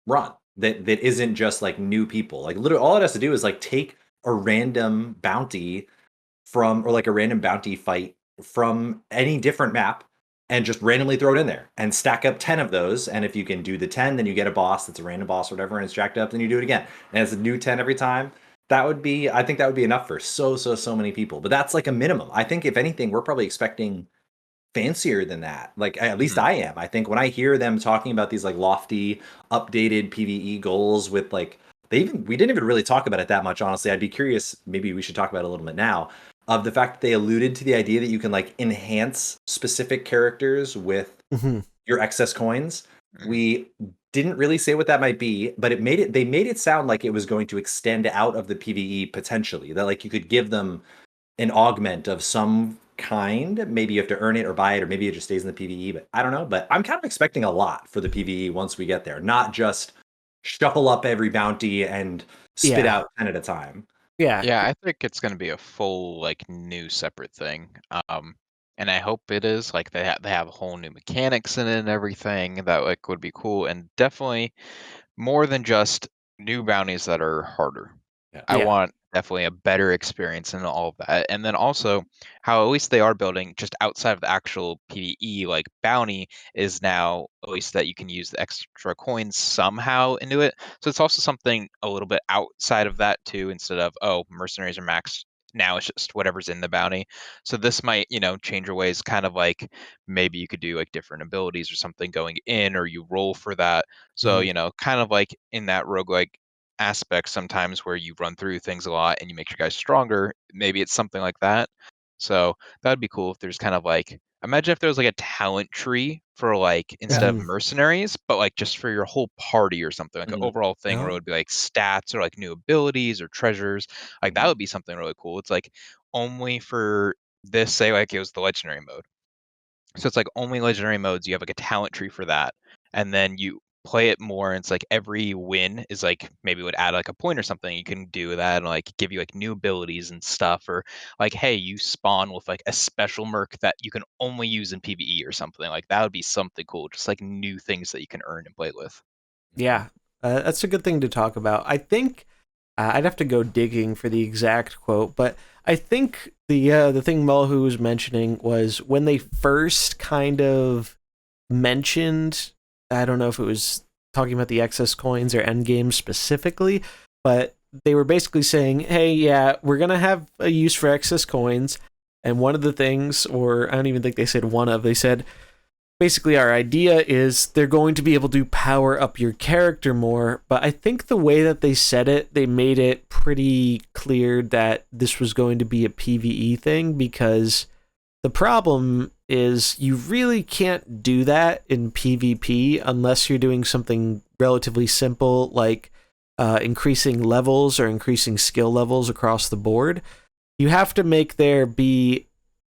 run that isn't just like new people. Like, literally all it has to do is like take a random bounty from, or like a random bounty fight from any different map, and just randomly throw it in there and stack up 10 of those. And if you can do the 10, then you get a boss that's a random boss or whatever, and it's jacked up, then you do it again. And it's a new 10 every time. I think that would be enough for so many people. But that's like a minimum. I think if anything, we're probably expecting fancier than that. Like, at least I am. I think when I hear them talking about these like lofty, updated PvE goals with like, we didn't even really talk about it that much, honestly. I'd be curious, maybe we should talk about it a little bit now, of the fact that they alluded to the idea that you can like enhance specific characters with your excess coins. We didn't really say what that might be, but they made it sound like it was going to extend out of the PvE potentially, that like you could give them an augment of some kind. Maybe you have to earn it or buy it, or maybe it just stays in the PvE, but I don't know. But I'm kind of expecting a lot for the PvE once we get there, not just shuffle up every bounty and spit out 10 at a time. Yeah, I think it's going to be a full like new separate thing. And I hope it is like they have whole new mechanics in it and everything that like would be cool, and definitely more than just new bounties that are harder. I want definitely a better experience in all of that. And then also how at least they are building just outside of the actual PvE, like bounty is now at least that you can use the extra coins somehow into it. So it's also something a little bit outside of that too, instead of, oh, mercenaries are maxed. Now it's just whatever's in the bounty. So this might, change your ways, kind of like maybe you could do like different abilities or something going in, or you roll for that. So, kind of like in that roguelike aspect sometimes where you run through things a lot and you make your guys stronger. Maybe it's something like that. So that would be cool if there's kind of like, imagine if there was like a talent tree for like instead of mercenaries, but like just for your whole party or something, like an overall thing where it would be like stats or like new abilities or treasures. Like that would be something really cool. It's like only for this, say like it was the legendary mode. So it's like only legendary modes, you have like a talent tree for that. And then you play it more, and it's like every win is like maybe would add like a point or something. You can do that and like give you like new abilities and stuff, or like, hey, you spawn with like a special merc that you can only use in PvE or something. Like that would be something cool. Just like new things that you can earn and play with. Yeah, that's a good thing to talk about. I think I'd have to go digging for the exact quote, but I think the thing Mullahoo was mentioning was when they first kind of mentioned, I don't know if it was talking about the excess coins or endgame specifically, but they were basically saying, hey, yeah, we're going to have a use for excess coins. And one of the things, or I don't even think they said they said, basically our idea is they're going to be able to power up your character more. But I think the way that they said it, they made it pretty clear that this was going to be a PvE thing, because the problem is you really can't do that in PvP unless you're doing something relatively simple like increasing levels or increasing skill levels across the board. You have to make there be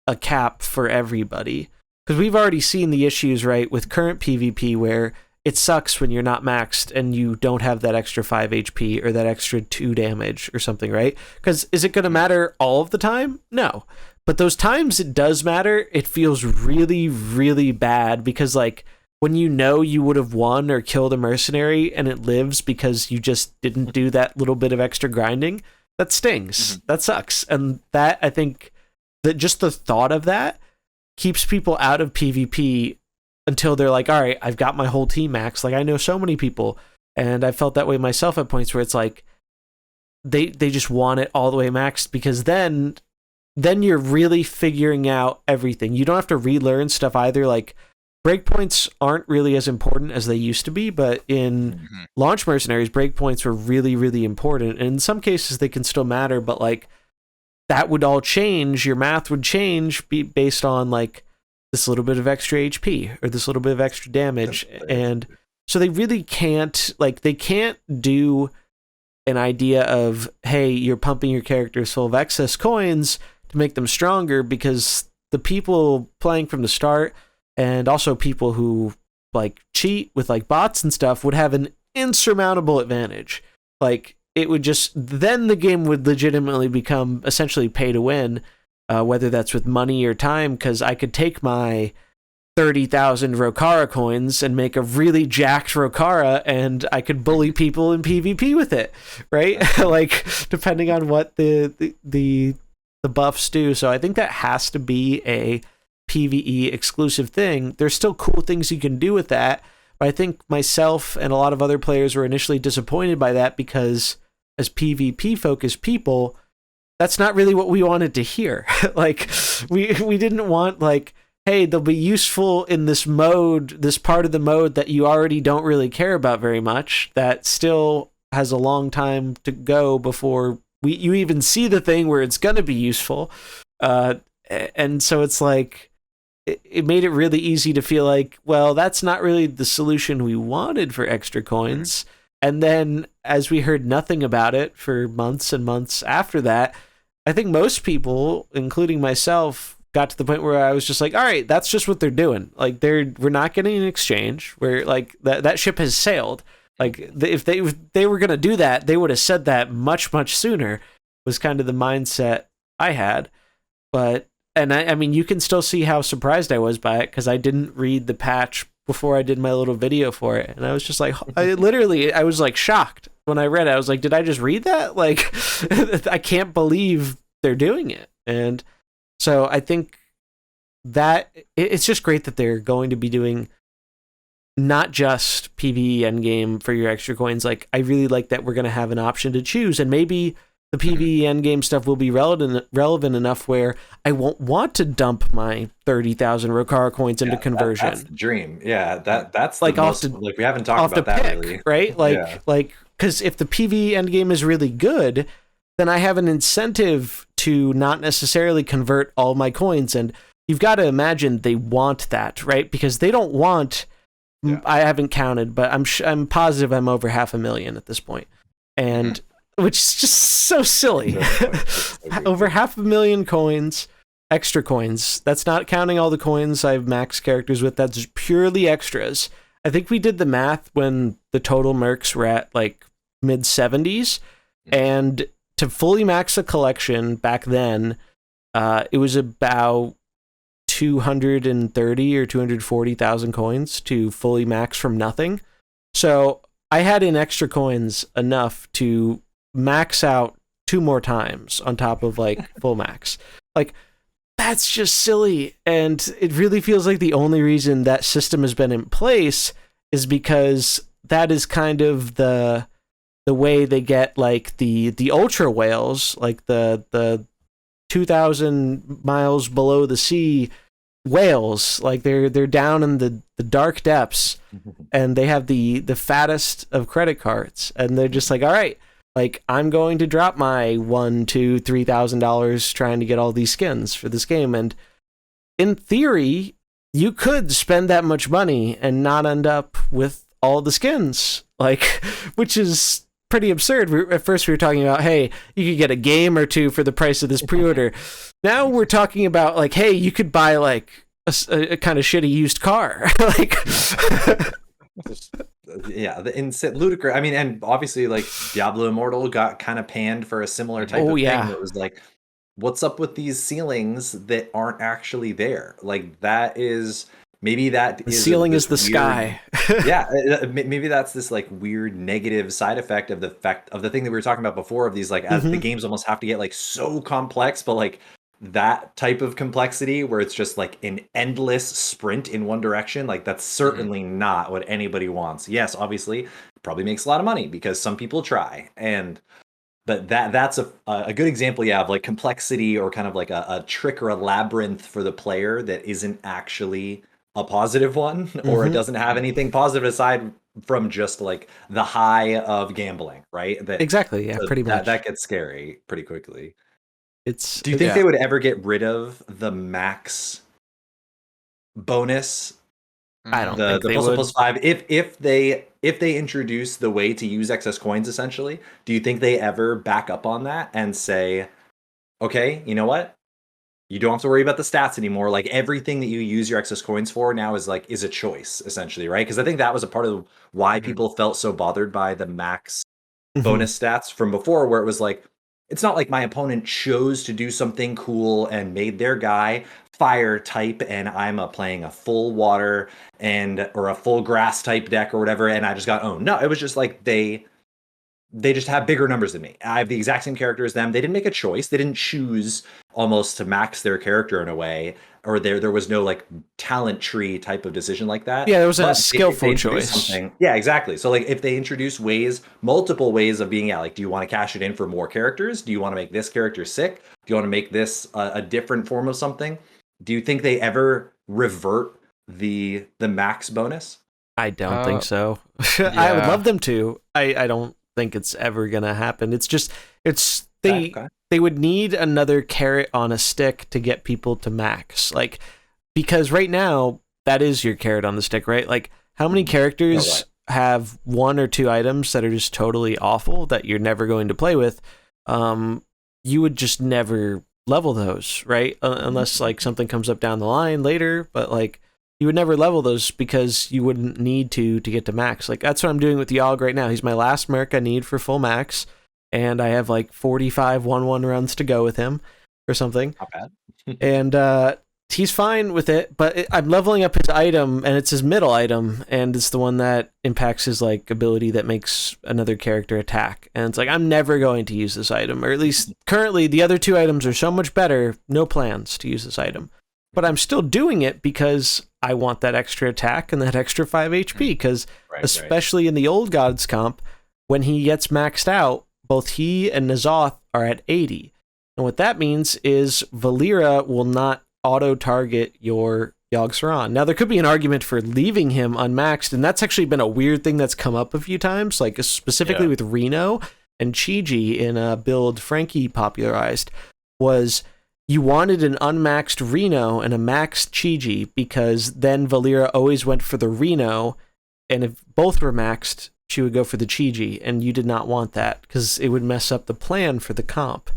a cap for everybody. Because we've already seen the issues, right, with current PvP where it sucks when you're not maxed and you don't have that extra 5 HP or that extra 2 damage or something, right? Because is it going to matter all of the time? No. But those times it does matter, it feels really, really bad, because like when you would have won or killed a mercenary and it lives because you just didn't do that little bit of extra grinding, that stings. That sucks. And that, I think, that just the thought of that keeps people out of PvP until they're like, all right, I've got my whole team max. Like I know so many people, and I felt that way myself at points where it's like they just want it all the way maxed, because then you're really figuring out everything. You don't have to relearn stuff either. Like breakpoints aren't really as important as they used to be, but in launch mercenaries, breakpoints were really, really important. And in some cases they can still matter, but like that would all change. Your math would change based on like this little bit of extra HP or this little bit of extra damage. And so they really can't, like, they can't do an idea of, hey, you're pumping your characters full of excess coins to make them stronger, because the people playing from the start and also people who like cheat with like bots and stuff would have an insurmountable advantage. Like, it would just, then the game would legitimately become essentially pay to win, whether that's with money or time, because I could take my 30,000 Rokara coins and make a really jacked Rokara, and I could bully people in PvP with it, right? Like, depending on what the buffs do. So I think that has to be a PvE exclusive thing. There's still cool things you can do with that. But I think myself and a lot of other players were initially disappointed by that because as PvP focused people, that's not really what we wanted to hear. Like we didn't want like, hey, they'll be useful in this mode, this part of the mode that you already don't really care about very much, that still has a long time to go before you even see the thing where it's going to be useful. And so it's like, it made it really easy to feel like, well, that's not really the solution we wanted for extra coins. And then as we heard nothing about it for months and months after that, I think most people, including myself, got to the point where I was just like, all right, that's just what they're doing. Like we're not getting an exchange. We're like that ship has sailed. Like if they were going to do that, they would have said that much sooner, was kind of the mindset I had. But and I mean, you can still see how surprised I was by it because I didn't read the patch before I did my little video for it. And I was just like, I was like shocked when I read it. I was like, did I just read that? Like, I can't believe they're doing it. And so I think that it's just great that they're going to be doing not just PvE endgame for your extra coins. Like, I really like that we're going to have an option to choose. And maybe the PvE endgame stuff will be relevant enough where I won't want to dump my 30,000 Rokara coins into conversion. That's the dream. Yeah, that's like the most, like we haven't talked about that pick, really, right? Like because if the PvE endgame is really good, then I have an incentive to not necessarily convert all my coins. And you've got to imagine they want that, right? Because they don't want. Yeah. I haven't counted, but I'm positive I'm over 500,000 at this point, and. Which is just so silly. Over 500,000 coins, extra coins. That's not counting all the coins I have max characters with. That's purely extras. I think we did the math when the total mercs were at like mid 70s. And to fully max a collection back then, it was about 230 or 240,000 coins to fully max from nothing. So I had in extra coins enough to max out 2 more times on top of like full max. Like, that's just silly. And it really feels like the only reason that system has been in place is because that is kind of the way they get like the ultra whales, like the 2,000 miles below the sea whales. Like they're down in the dark depths and they have the fattest of credit cards, and they're just like, all right, like, I'm going to drop my $1,000, $2,000, $3,000 trying to get all these skins for this game. And in theory, you could spend that much money and not end up with all the skins, like, which is pretty absurd. At first we were talking about, hey, you could get a game or 2 for the price of this pre-order. Now we're talking about like, hey, you could buy like a kind of shitty used car. Like, yeah, the insane ludicrous. I mean, and obviously like Diablo Immortal got kind of panned for a similar type of thing. It was like, what's up with these ceilings that aren't actually there? Like, that is maybe that the ceiling is the weird, sky. Yeah, maybe that's this like weird negative side effect of the thing that we were talking about before, of these like, as the games almost have to get like so complex, but like that type of complexity where it's just like an endless sprint in one direction, like that's certainly not what anybody wants. Yes, obviously it probably makes a lot of money because some people try, but that's a good example, of like complexity, or kind of like a trick or a labyrinth for the player that isn't actually a positive one, or it doesn't have anything positive aside from just like the high of gambling, right? Exactly, yeah, pretty much. That gets scary pretty quickly. Do you think they would ever get rid of the max bonus? I don't think the they plus would. Plus 5. If they introduce the way to use excess coins, essentially, do you think they ever back up on that and say, okay, you know what? You don't have to worry about the stats anymore. Like, everything that you use your excess coins for now is a choice, essentially, right? Because I think that was a part of why people felt so bothered by the max bonus stats from before, where it was like, it's not like my opponent chose to do something cool and made their guy fire type, and I'm playing a full water or a full grass type deck or whatever, and I just got owned. No, it was just like they they just have bigger numbers than me. I have the exact same character as them. They didn't make a choice. They didn't choose almost to max their character in a way, or there was no like talent tree type of decision like that. Yeah, there was a skillful choice. Yeah, exactly. So like if they introduce multiple ways of being, like, do you want to cash it in for more characters? Do you want to make this character sick? Do you want to make this a different form of something? Do you think they ever revert the max bonus? I don't think so. I would love them to. I don't think it's ever gonna happen. It's just they would need another carrot on a stick to get people to max. Like, because right now that is your carrot on the stick, right? Like, how many characters have one or two items that are just totally awful that you're never going to play with? You would just never level those, right? Unless like something comes up down the line later, but like you would never level those because you wouldn't need to get to max. Like, that's what I'm doing with Yogg right now. He's my last Merc I need for full max, and I have like 45 1-1 runs to go with him or something. Not bad. And he's fine with it, but I'm leveling up his item, and it's his middle item, and it's the one that impacts his like ability that makes another character attack. And it's like, I'm never going to use this item, or at least currently the other two items are so much better, no plans to use this item. But I'm still doing it because I want that extra attack and that extra 5 HP, because especially in the old Gods comp, when he gets maxed out, both he and N'Zoth are at 80. And what that means is Valeera will not auto-target your Yogg Saron. Now, there could be an argument for leaving him unmaxed, and that's actually been a weird thing that's come up a few times, like specifically with Reno and Chi-Ji in a build Frankie popularized, was you wanted an unmaxed Reno and a maxed Chi-Ji, because then Valeera always went for the Reno, and if both were maxed, she would go for the Chi-Ji, and you did not want that because it would mess up the plan for the comp.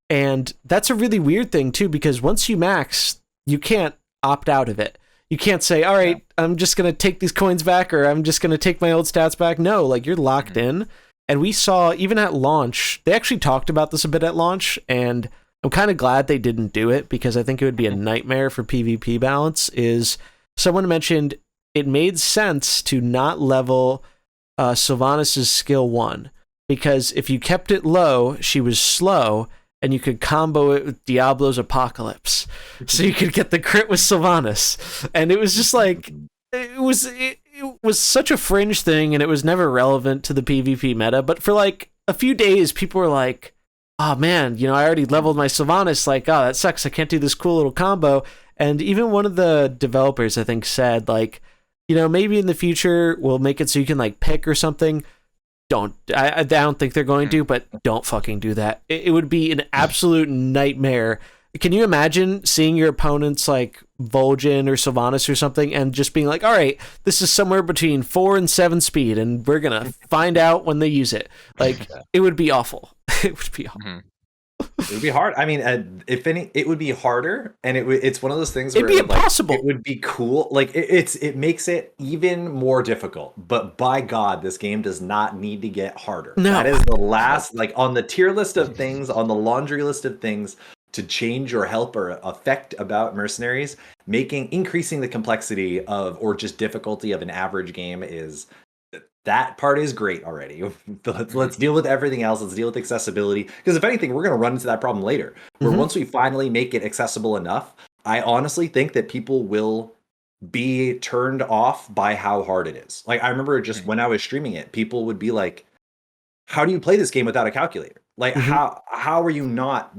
And that's a really weird thing too, because once you max, you can't opt out of it. You can't say, all right, I'm just going to take these coins back, or I'm just going to take my old stats back. No, like, you're locked in. And we saw, even at launch, they actually talked about this a bit at launch, and I'm kind of glad they didn't do it, because I think it would be a nightmare for PvP balance. Is someone mentioned it made sense to not level Sylvanas' skill 1, because if you kept it low, she was slow, and you could combo it with Diablo's Apocalypse. So you could get the crit with Sylvanas. And it was just like, it was such a fringe thing, and it was never relevant to the PvP meta. But for like a few days, people were like, oh man, I already leveled my Sylvanas. Like, oh, that sucks. I can't do this cool little combo. And even one of the developers, I think, said, like, maybe in the future we'll make it so you can like pick or something. I don't think they're going to, but don't fucking do that. It would be an absolute nightmare. Can you imagine seeing your opponents like Vol'jin or Sylvanas or something, and just being like, all right, this is somewhere between 4 and 7 speed, and we're going to find out when they use it. Like, it would be awful. It would be awful. It would be hard. I mean, if any, it would be harder, and it's one of those things where it'd be impossible. It would be cool. Like, it makes it even more difficult. But by God, this game does not need to get harder. No. That is the last, like, on the tier list of things, on the laundry list of things to change or help or affect about Mercenaries. Increasing the complexity of, or just difficulty of, an average game is. That part is great already. Let's deal with everything else. Let's deal with accessibility. Because if anything, we're going to run into that problem later. Where once we finally make it accessible enough, I honestly think that people will be turned off by how hard it is. Like, I remember just when I was streaming it, people would be like, how do you play this game without a calculator? Like, how are you not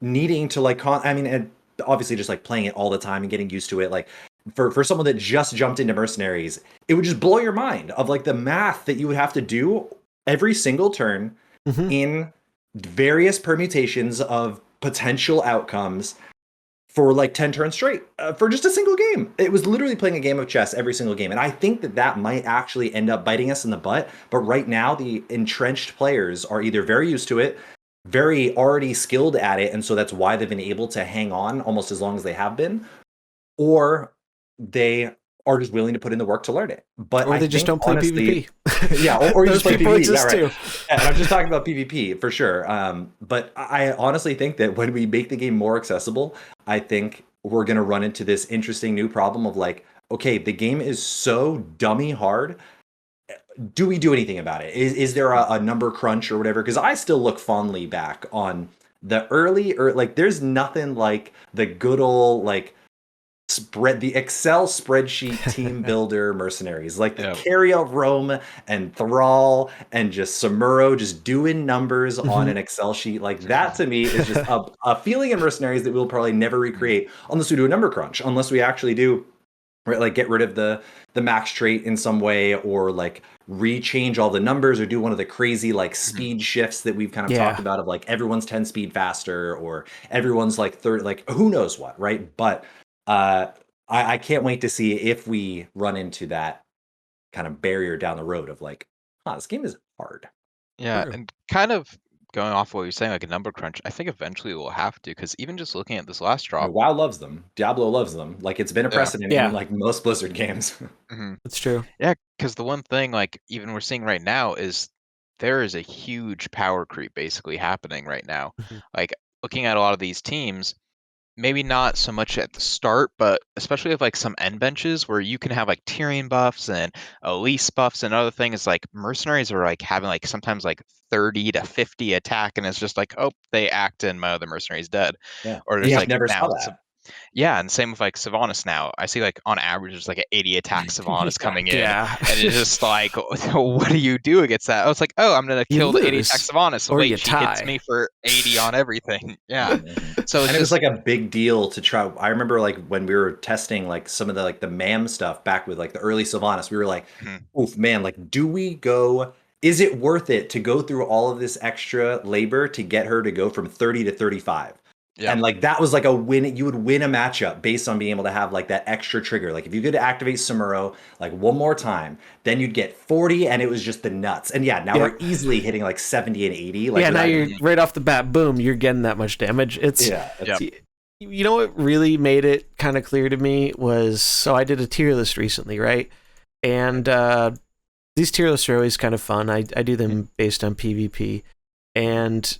needing to, like, and obviously just like playing it all the time and getting used to it. Like, for someone that just jumped into Mercenaries, it would just blow your mind of like the math that you would have to do every single turn in various permutations of potential outcomes for like 10 turns straight for just a single game. It was literally playing a game of chess every single game. And I think that might actually end up biting us in the butt. But right now, the entrenched players are either very used to it, very already skilled at it, and so that's why they've been able to hang on almost as long as they have been, or they are just willing to put in the work to learn it. But or they just don't play PvP. Yeah, or you just play PvP. Yeah, right. Too. Yeah, and I'm just talking about PvP for sure. But I honestly think that when we make the game more accessible, I think we're going to run into this interesting new problem of like, okay, the game is so dummy hard. do we do anything about it? Is there a number crunch or whatever? Because I still look fondly back on the early, or like, there's nothing like the good old like the Excel spreadsheet team builder mercenaries, like the carry out Rome and Thrall and just Samuro just doing numbers on an Excel sheet. Like that to me is just a feeling in mercenaries that we'll probably never recreate unless we do a number crunch, unless we actually do, right, like get rid of the max trait in some way, or like rechange all the numbers, or do one of the crazy like speed shifts that we've kind of talked about, of like everyone's 10 speed faster, or everyone's like 30, like who knows what, right? But I can't wait to see if we run into that kind of barrier down the road of like, this game is hard. Yeah, and kind of going off what you're saying, like a number crunch, I think eventually we'll have to, because even just looking at this last drop, WoW loves them, Diablo loves them. Like it's been a precedent in like most Blizzard games. That's true. Yeah, because the one thing like even we're seeing right now is there is a huge power creep basically happening right now. Like looking at a lot of these teams, maybe not so much at the start, but especially with like some end benches where you can have like Tyrion buffs and Elise buffs and other things, like mercenaries are like having like sometimes like 30 to 50 attack, and it's just like, oh, they act and my other mercenary's dead. Yeah. Or there's like never now saw that. yeah, and same with like Sylvanas now. I see like on average there's like an 80 attack Sylvanas coming in. And it's just like, what do you do against that? I was like, oh, I'm gonna kill the 80 attack Sylvanas. Wait, she hits me for 80 on everything. Yeah. So and it was like a big deal to try. I remember like when we were testing like some of the like the MAM stuff back with like the early Sylvanas, we were like, oof, man, like do we go, is it worth it to go through all of this extra labor to get her to go from 30 to 35? Yeah. And like that was like a win. You would win a matchup based on being able to have like that extra trigger. Like if you could activate Samuro like one more time, then you'd get 40, and it was just the nuts. And yeah, now we're easily hitting like 70 and 80. Like now you're right off the bat, boom, you're getting that much damage. It's you know what really made it kind of clear to me was, so I did a tier list recently, right? And these tier lists are always kind of fun. I do them based on PvP, and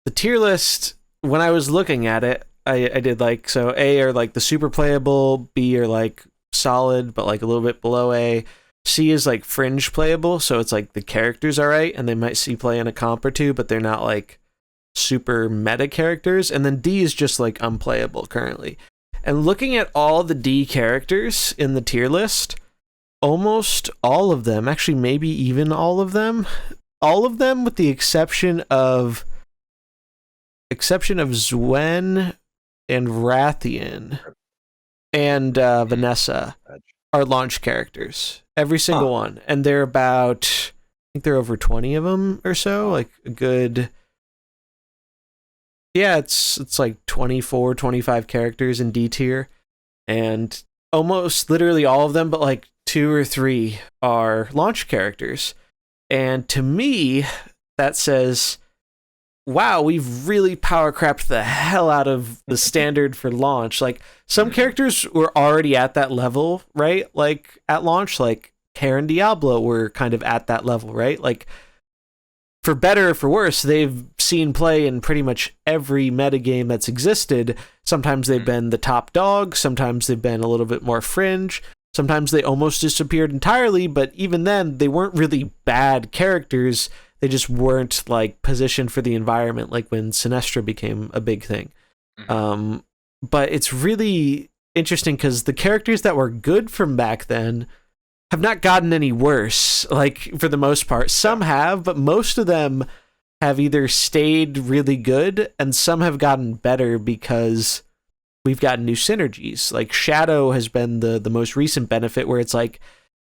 the tier list, when I was looking at it, I did like, so A are like the super playable, B are like solid, but like a little bit below A. C is like fringe playable, so it's like the characters are right, and they might see play in a comp or two, but they're not like super meta characters. And then D is just like unplayable currently. And looking at all the D characters in the tier list, almost all of them, actually maybe even all of them with the exception of Zwen and Rathian and Vanessa are launch characters. Every single one. And they're about, I think they're over 20 of them or so, like a good, it's like 24, 25 characters in D tier, and almost literally all of them, but like 2 or 3 are launch characters. And to me, that says, wow, we've really power crapped the hell out of the standard for launch. Like some characters were already at that level, right? Like at launch, like Karen Diablo were kind of at that level, right? Like for better or for worse, they've seen play in pretty much every metagame that's existed. Sometimes they've been the top dog, sometimes they've been a little bit more fringe, sometimes they almost disappeared entirely, but even then, they weren't really bad characters. They just weren't like positioned for the environment, like when Sinestra became a big thing. But it's really interesting because the characters that were good from back then have not gotten any worse, like for the most part. Some have, but most of them have either stayed really good and some have gotten better because we've gotten new synergies. Like Shadow has been the most recent benefit, where it's like,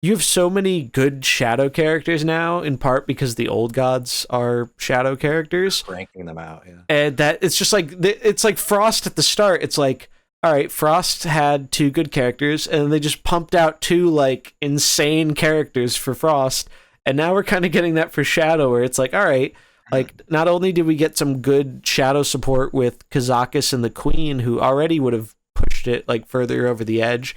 you have so many good Shadow characters now, in part because the old gods are Shadow characters. Ranking them out, yeah. And that it's just like, it's like Frost at the start. It's like, all right, Frost had 2 good characters, and they just pumped out 2 like insane characters for Frost. And now we're kind of getting that for Shadow, where it's like, all right, like not only did we get some good Shadow support with Kazakis and the Queen, who already would have pushed it like further over the edge,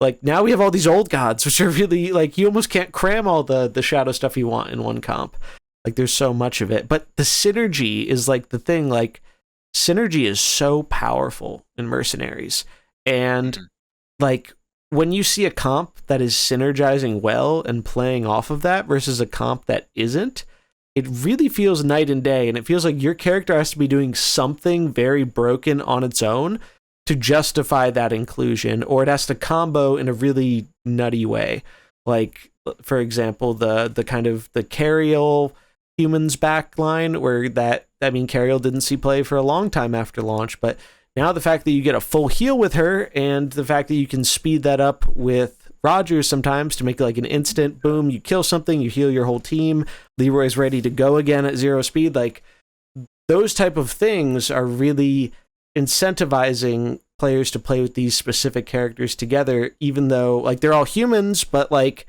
like now we have all these old gods, which are really like, you almost can't cram all the Shadow stuff you want in one comp. Like there's so much of it. But the synergy is like the thing. Like synergy is so powerful in Mercenaries. And like when you see a comp that is synergizing well and playing off of that versus a comp that isn't, it really feels night and day, and it feels like your character has to be doing something very broken on its own to justify that inclusion, or it has to combo in a really nutty way. Like, for example, the kind of the Cariel humans backline, where Cariel didn't see play for a long time after launch, but now the fact that you get a full heal with her, and the fact that you can speed that up with Rogers sometimes to make it like an instant boom, you kill something, you heal your whole team, Leroy's ready to go again at 0 speed, like those type of things are really incentivizing players to play with these specific characters together, even though like they're all humans, but like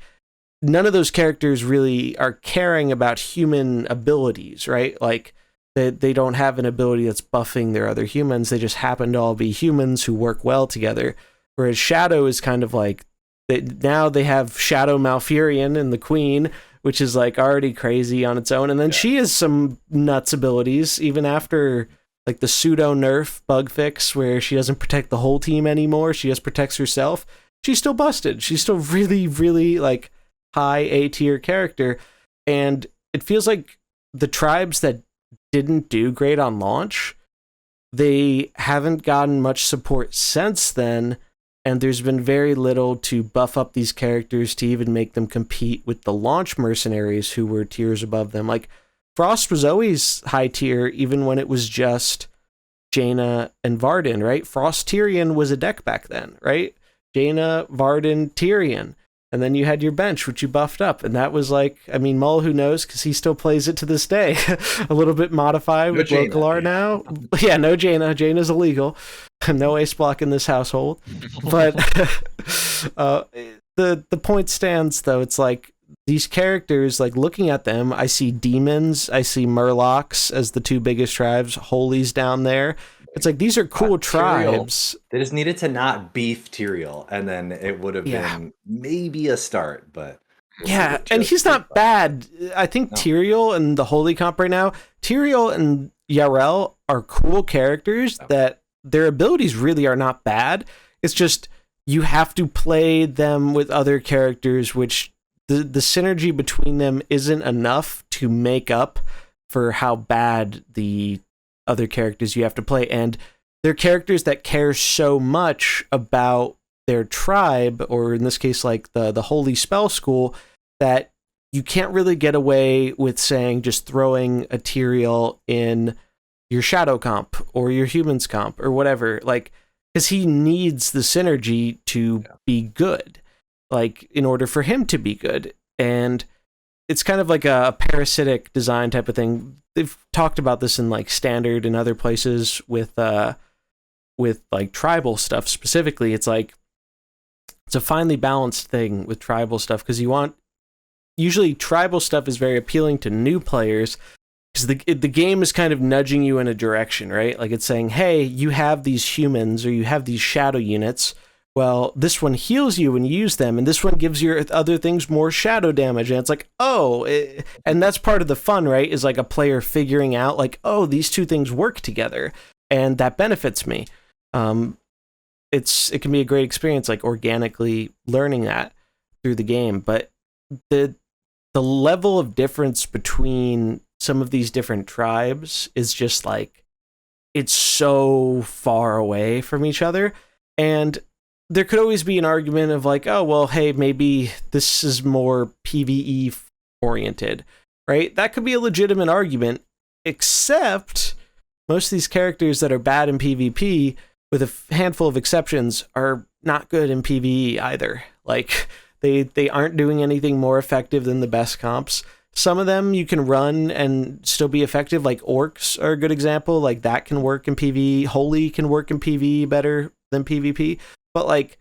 none of those characters really are caring about human abilities, right? Like they don't have an ability that's buffing their other humans. They just happen to all be humans who work well together. Whereas Shadow is kind of like, now they have Shadow Malfurion and the Queen, which is like already crazy on its own. And then she has some nuts abilities, even after like the pseudo nerf bug fix where she doesn't protect the whole team anymore. She just protects herself. She's still busted. She's still really, really like high A tier character. And it feels like the tribes that didn't do great on launch, they haven't gotten much support since then. And there's been very little to buff up these characters to even make them compete with the launch mercenaries who were tiers above them. Like, Frost was always high tier, even when it was just Jaina and Varden, right? Frost Tyrion was a deck back then, right? Jaina, Varden, Tyrion. And then you had your bench, which you buffed up. And that was like, I mean, Mullahoo knows because he still plays it to this day. A little bit modified with Local R now. Yeah, no Jaina. Jaina's illegal. No ace block in this household. But the point stands, though. It's like these characters, like looking at them, I see demons, I see murlocs as the two biggest tribes, holies down there. It's like, these are cool tribes. They just needed to not beef Tyrael, and then it would have been maybe a start, but... Yeah, and he's not bad. I think Tyrael and the Holy comp right now, Tyrael and Yarel are cool characters that their abilities really are not bad. It's just, you have to play them with other characters, which the synergy between them isn't enough to make up for how bad the other characters you have to play. And they're characters that care so much about their tribe, or in this case like the Holy Spell School, that you can't really get away with saying just throwing a Tyrael in your Shadow comp or your Humans comp or whatever, like, because he needs the synergy to be good, like in order for him to be good. And it's kind of like a parasitic design type of thing. They've talked about this in like Standard and other places with like tribal stuff specifically. It's like, it's a finely balanced thing with tribal stuff, because usually tribal stuff is very appealing to new players, because the game is kind of nudging you in a direction, right? Like it's saying, hey, you have these humans or you have these shadow units. Well, this one heals you when you use them, and this one gives your other things more shadow damage. And it's like, and that's part of the fun, right? Is like a player figuring out like, oh, these two things work together, and that benefits me. It can be a great experience, like organically learning that through the game. But the level of difference between some of these different tribes is just like, it's so far away from each other. And there could always be an argument of like, oh, well, hey, maybe this is more PvE oriented, right? That could be a legitimate argument, except most of these characters that are bad in PvP, with a handful of exceptions, are not good in PvE either. Like, they aren't doing anything more effective than the best comps. Some of them you can run and still be effective, like Orcs are a good example. Like, that can work in PvE. Holy can work in PvE better than PvP. But like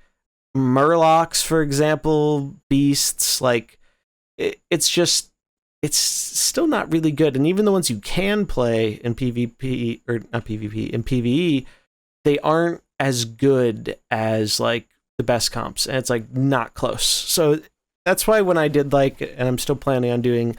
Murlocs, for example, Beasts, like it's still not really good. And even the ones you can play in PvP, or not PvP, in PvE, they aren't as good as like the best comps, and it's like not close. So that's why when I did like, and I'm still planning on doing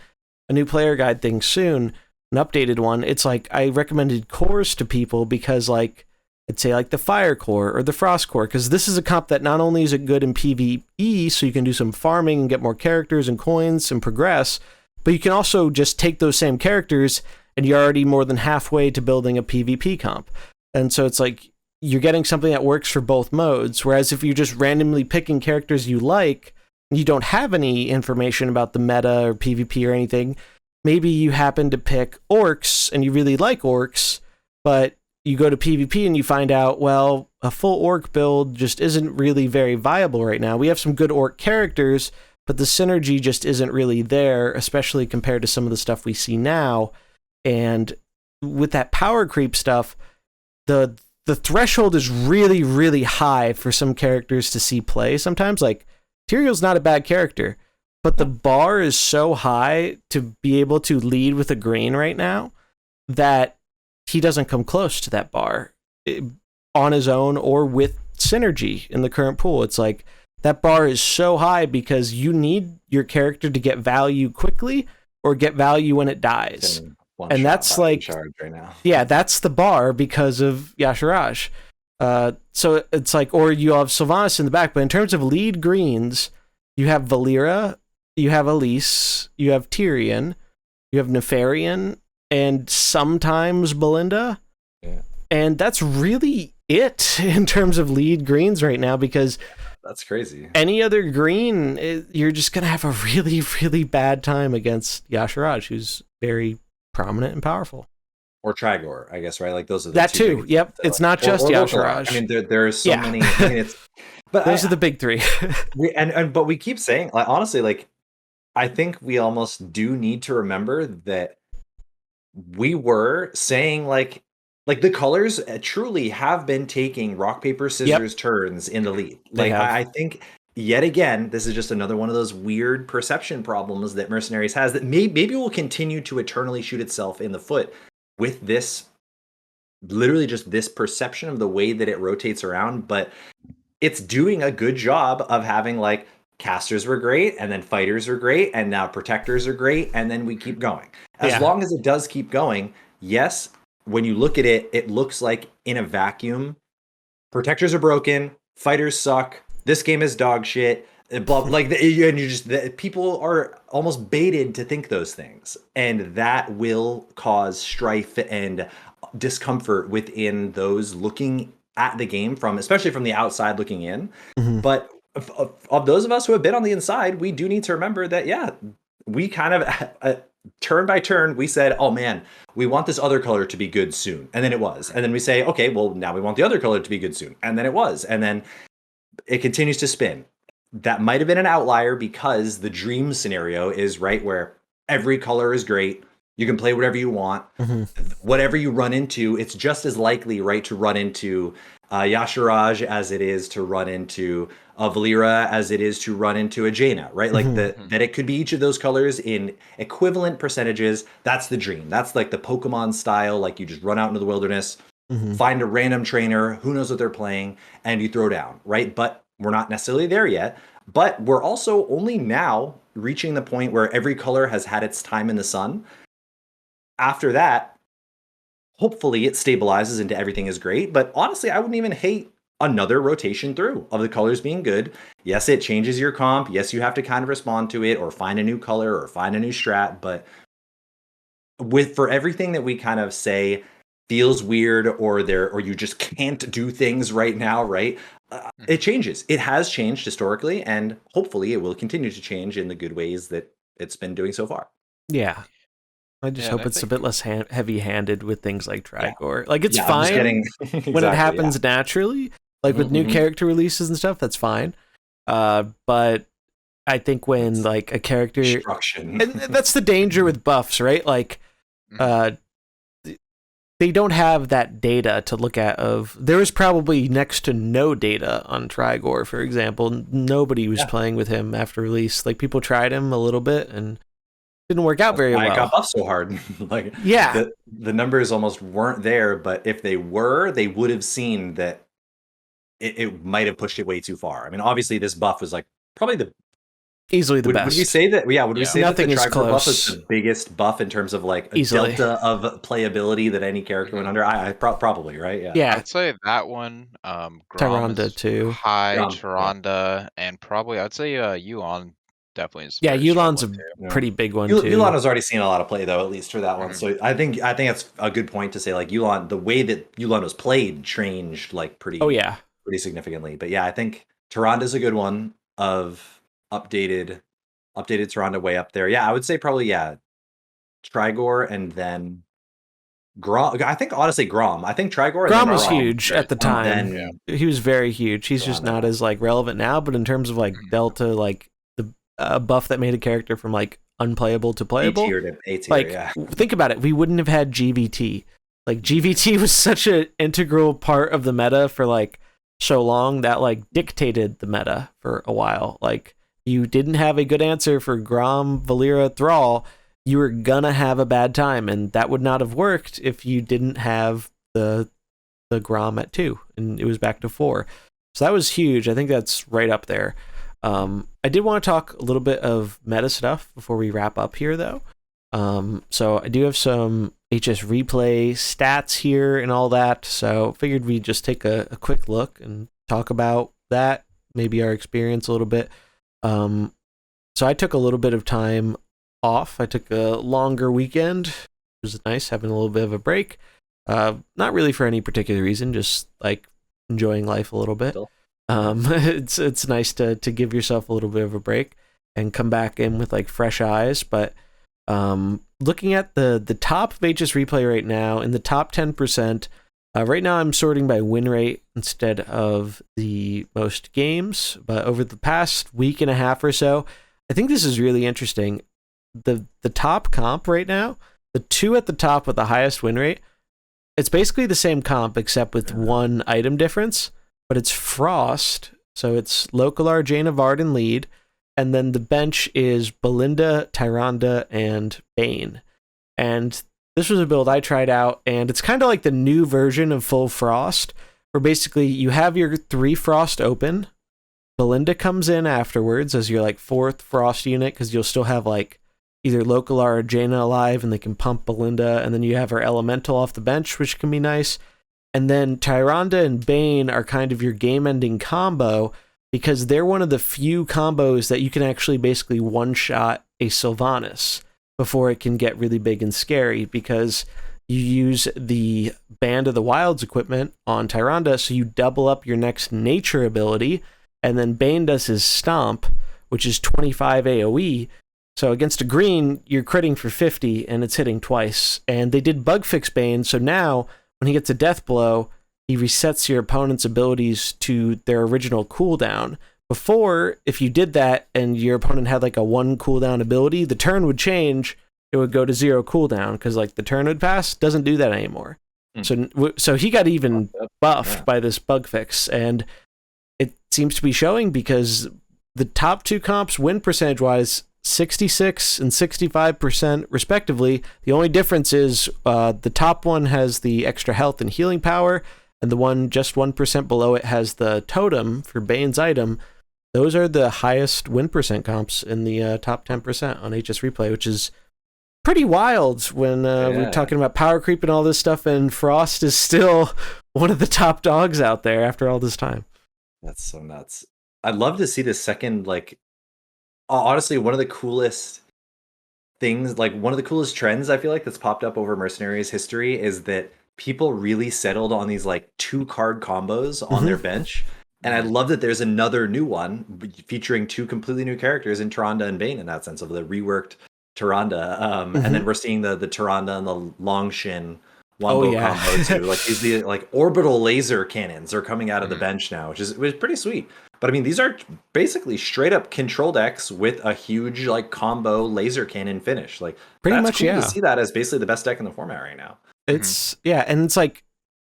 a new player guide thing soon, an updated one, it's like I recommended cores to people, because like I'd say like the Fire Core or the Frost Core, because this is a comp that not only is it good in PvE, so you can do some farming and get more characters and coins and progress, but you can also just take those same characters and you're already more than halfway to building a PvP comp. And so it's like you're getting something that works for both modes, whereas if you're just randomly picking characters you like, you don't have any information about the meta or PvP or anything, maybe you happen to pick orcs and you really like orcs, but you go to PvP and you find out, well, a full orc build just isn't really very viable right now. We have some good orc characters, but the synergy just isn't really there, especially compared to some of the stuff we see now. And with that power creep stuff, the threshold is really, really high for some characters to see play. Sometimes, like, Tyrion's not a bad character, but the bar is so high to be able to lead with a green right now that he doesn't come close to that bar on his own or with synergy in the current pool. It's like that bar is so high because you need your character to get value quickly or get value when it dies. And that's like, right now. Yeah, that's the bar because of Yasharaj. So it's like, or you have Sylvanas in the back, but in terms of lead greens, you have Valera, you have Elise, you have Tyrion, you have Nefarian, and sometimes Belinda. Yeah. And that's really it in terms of lead greens right now, because that's crazy. Any other green, you're just going to have a really, really bad time against Yasharaj, who's very prominent and powerful. Or Trigor, I guess, right? Like those are the that too. Yep, it's not just Yasharaj. I mean, there are so many. I mean, but those are the big three. But we keep saying, like, honestly, like, I think we almost do need to remember that we were saying like the colors truly have been taking rock paper scissors turns in the lead. Like I think yet again, this is just another one of those weird perception problems that Mercenaries has that maybe will continue to eternally shoot itself in the foot with this, literally just this perception of the way that it rotates around. But it's doing a good job of having like casters were great, and then fighters are great, and now protectors are great, and then we keep going. As long as it does keep going, yes, when you look at it, it looks like in a vacuum, protectors are broken, fighters suck, this game is dog shit, blah, and you just, people are almost baited to think those things, and that will cause strife and discomfort within those looking at the game especially from the outside looking in. But of those of us who have been on the inside, we do need to remember that, we kind of turn by turn, we said, oh man, we want this other color to be good soon. And then it was. And then we say, okay, well, now we want the other color to be good soon. And then it was. And then it continues to spin. That might have been an outlier because the dream scenario is right where every color is great. You can play whatever you want. Whatever you run into, it's just as likely, right, to run into Yasharaj as it is to run into Valera as it is to run into a Jaina, right? Like that it could be each of those colors in equivalent percentages. That's the dream. That's like the Pokemon style. Like you just run out into the wilderness, find a random trainer, who knows what they're playing, and you throw down, right? But we're not necessarily there yet. But we're also only now reaching the point where every color has had its time in the sun. After that, hopefully it stabilizes into everything is great. But honestly, I wouldn't even hate another rotation through of the colors being good. Yes, it changes your comp. Yes, you have to kind of respond to it or find a new color or find a new strat. But for everything that we kind of say feels weird or you just can't do things right now, right? It changes. It has changed historically, and hopefully it will continue to change in the good ways that it's been doing so far. Yeah. I just hope it's a bit less heavy-handed with things like Trigor. Like, it's fine when it happens naturally. Like, with new character releases and stuff, that's fine. But I think when, like, a character... Destruction. And that's the danger with buffs, right? Like, they don't have that data to look at of... There is probably next to no data on Trigor, for example. Nobody was playing with him after release. Like, people tried him a little bit, and didn't work out very well. I got buffed so hard. Like, the numbers almost weren't there, but if they were, they would have seen that it might have pushed it way too far. I mean, obviously this buff was like probably the Easily the best. Would we say that? Yeah, would we say that the Nothing is Trigor buff is close. the biggest buff in terms of like a Easily. delta of playability that any character went under? I probably, right? Yeah. Yeah. I'd say that one. Grom Tyrande is too. high. Grom, yeah. Tyrande, and probably I'd say Yuan definitely is. Yeah, Very strong Yu'lon's one, a too. pretty big one too. Yu'lon has already seen a lot of play though, at least for that one. Mhm. So I think that's a good point to say. Like Yu'lon, the way that Yu'lon was played changed like pretty significantly. But yeah, I think Tyrande is a good one of updated Tyrande way up there. Yeah, I would say probably Trigor and then Grom. I think honestly Grom. I think Trigor and Grom then was Grom, huge at the time. He was very huge. He's just not as like relevant now, but in terms of like delta, like the buff that made a character from like unplayable to playable. A tier, like think about it, we wouldn't have had GVT. Like GVT was such an integral part of the meta for like so long that like dictated the meta for a while. Like you didn't have a good answer for Grom, Valeera, Thrall, you were gonna have a bad time, and that would not have worked if you didn't have the Grom at 2 and it was back to 4. So that was huge. I think that's right up there. I did want to talk a little bit of meta stuff before we wrap up here, though. So I do have some HS replay stats here and all that. So figured we'd just take a quick look and talk about that, maybe our experience a little bit. So I took a little bit of time off. I took a longer weekend. It was nice having a little bit of a break. Not really for any particular reason, just like enjoying life a little bit. It's nice to give yourself a little bit of a break and come back in with like fresh eyes. But looking at the top of HS replay right now, in the top 10%, right now I'm sorting by win rate instead of the most games. But over the past week and a half or so, I think this is really interesting. The top comp right now, the 2 at the top with the highest win rate, it's basically the same comp except with one item difference, but it's Frost. So it's Localar, Jaina Varden lead, and then the bench is Belinda, Tyrande, and Bane. And this was a build I tried out, and it's kind of like the new version of full Frost, where basically you have your 3 Frost open, Belinda comes in afterwards as your like 4th Frost unit, because you'll still have like either Localar or Jaina alive, and they can pump Belinda, and then you have her Elemental off the bench, which can be nice. And then Tyrande and Bane are kind of your game-ending combo, because they're one of the few combos that you can actually basically one-shot a Sylvanas before it can get really big and scary, because you use the Band of the Wilds equipment on Tyrande, so you double up your next nature ability, and then Bane does his Stomp, which is 25 AoE. So against a green, you're critting for 50, and it's hitting twice. And they did bug fix Bane, so now when he gets a death blow, he resets your opponent's abilities to their original cooldown. Before, if you did that and your opponent had like a 1 cooldown ability, the turn would change, it would go to 0 cooldown, because like the turn would pass. Doesn't do that anymore. So he got even buffed by this bug fix, and it seems to be showing, because the top 2 comps win percentage-wise 66 and 65% respectively. The only difference is the top one has the extra health and healing power, and the one just 1% below it has the totem for Bane's item. Those are the highest win percent comps in the top 10% on HS replay, which is pretty wild when we're talking about power creep and all this stuff, and Frost is still one of the top dogs out there after all this time. That's so nuts. I'd love to see the second, like, honestly, one of the coolest things, like one of the coolest trends I feel like that's popped up over Mercenaries history is that people really settled on these like 2 card combos on their bench. And I love that there's another new one featuring 2 completely new characters in Tyrande and Bane, in that sense of the reworked Tyrande. And then we're seeing the Tyrande and the Longshin Wombo combo too. Like the like orbital laser cannons are coming out of the bench now, which is pretty sweet. But I mean, these are basically straight up control decks with a huge like combo laser cannon finish. Like pretty that's much, cool to see that as basically the best deck in the format right now. It's and it's like,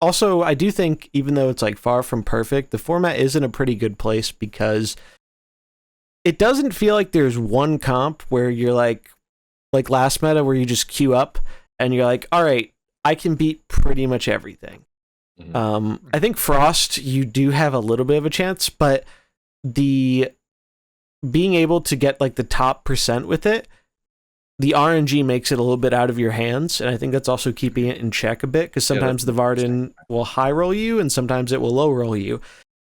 also I do think, even though it's like far from perfect, the format is in a pretty good place, because it doesn't feel like there's one comp where you're like last meta where you just queue up and you're like, all right, I can beat pretty much everything. I think Frost, you do have a little bit of a chance, but the being able to get like the top percent with it, the RNG makes it a little bit out of your hands, and I think that's also keeping it in check a bit, because sometimes the Varden will high roll you and sometimes it will low roll you,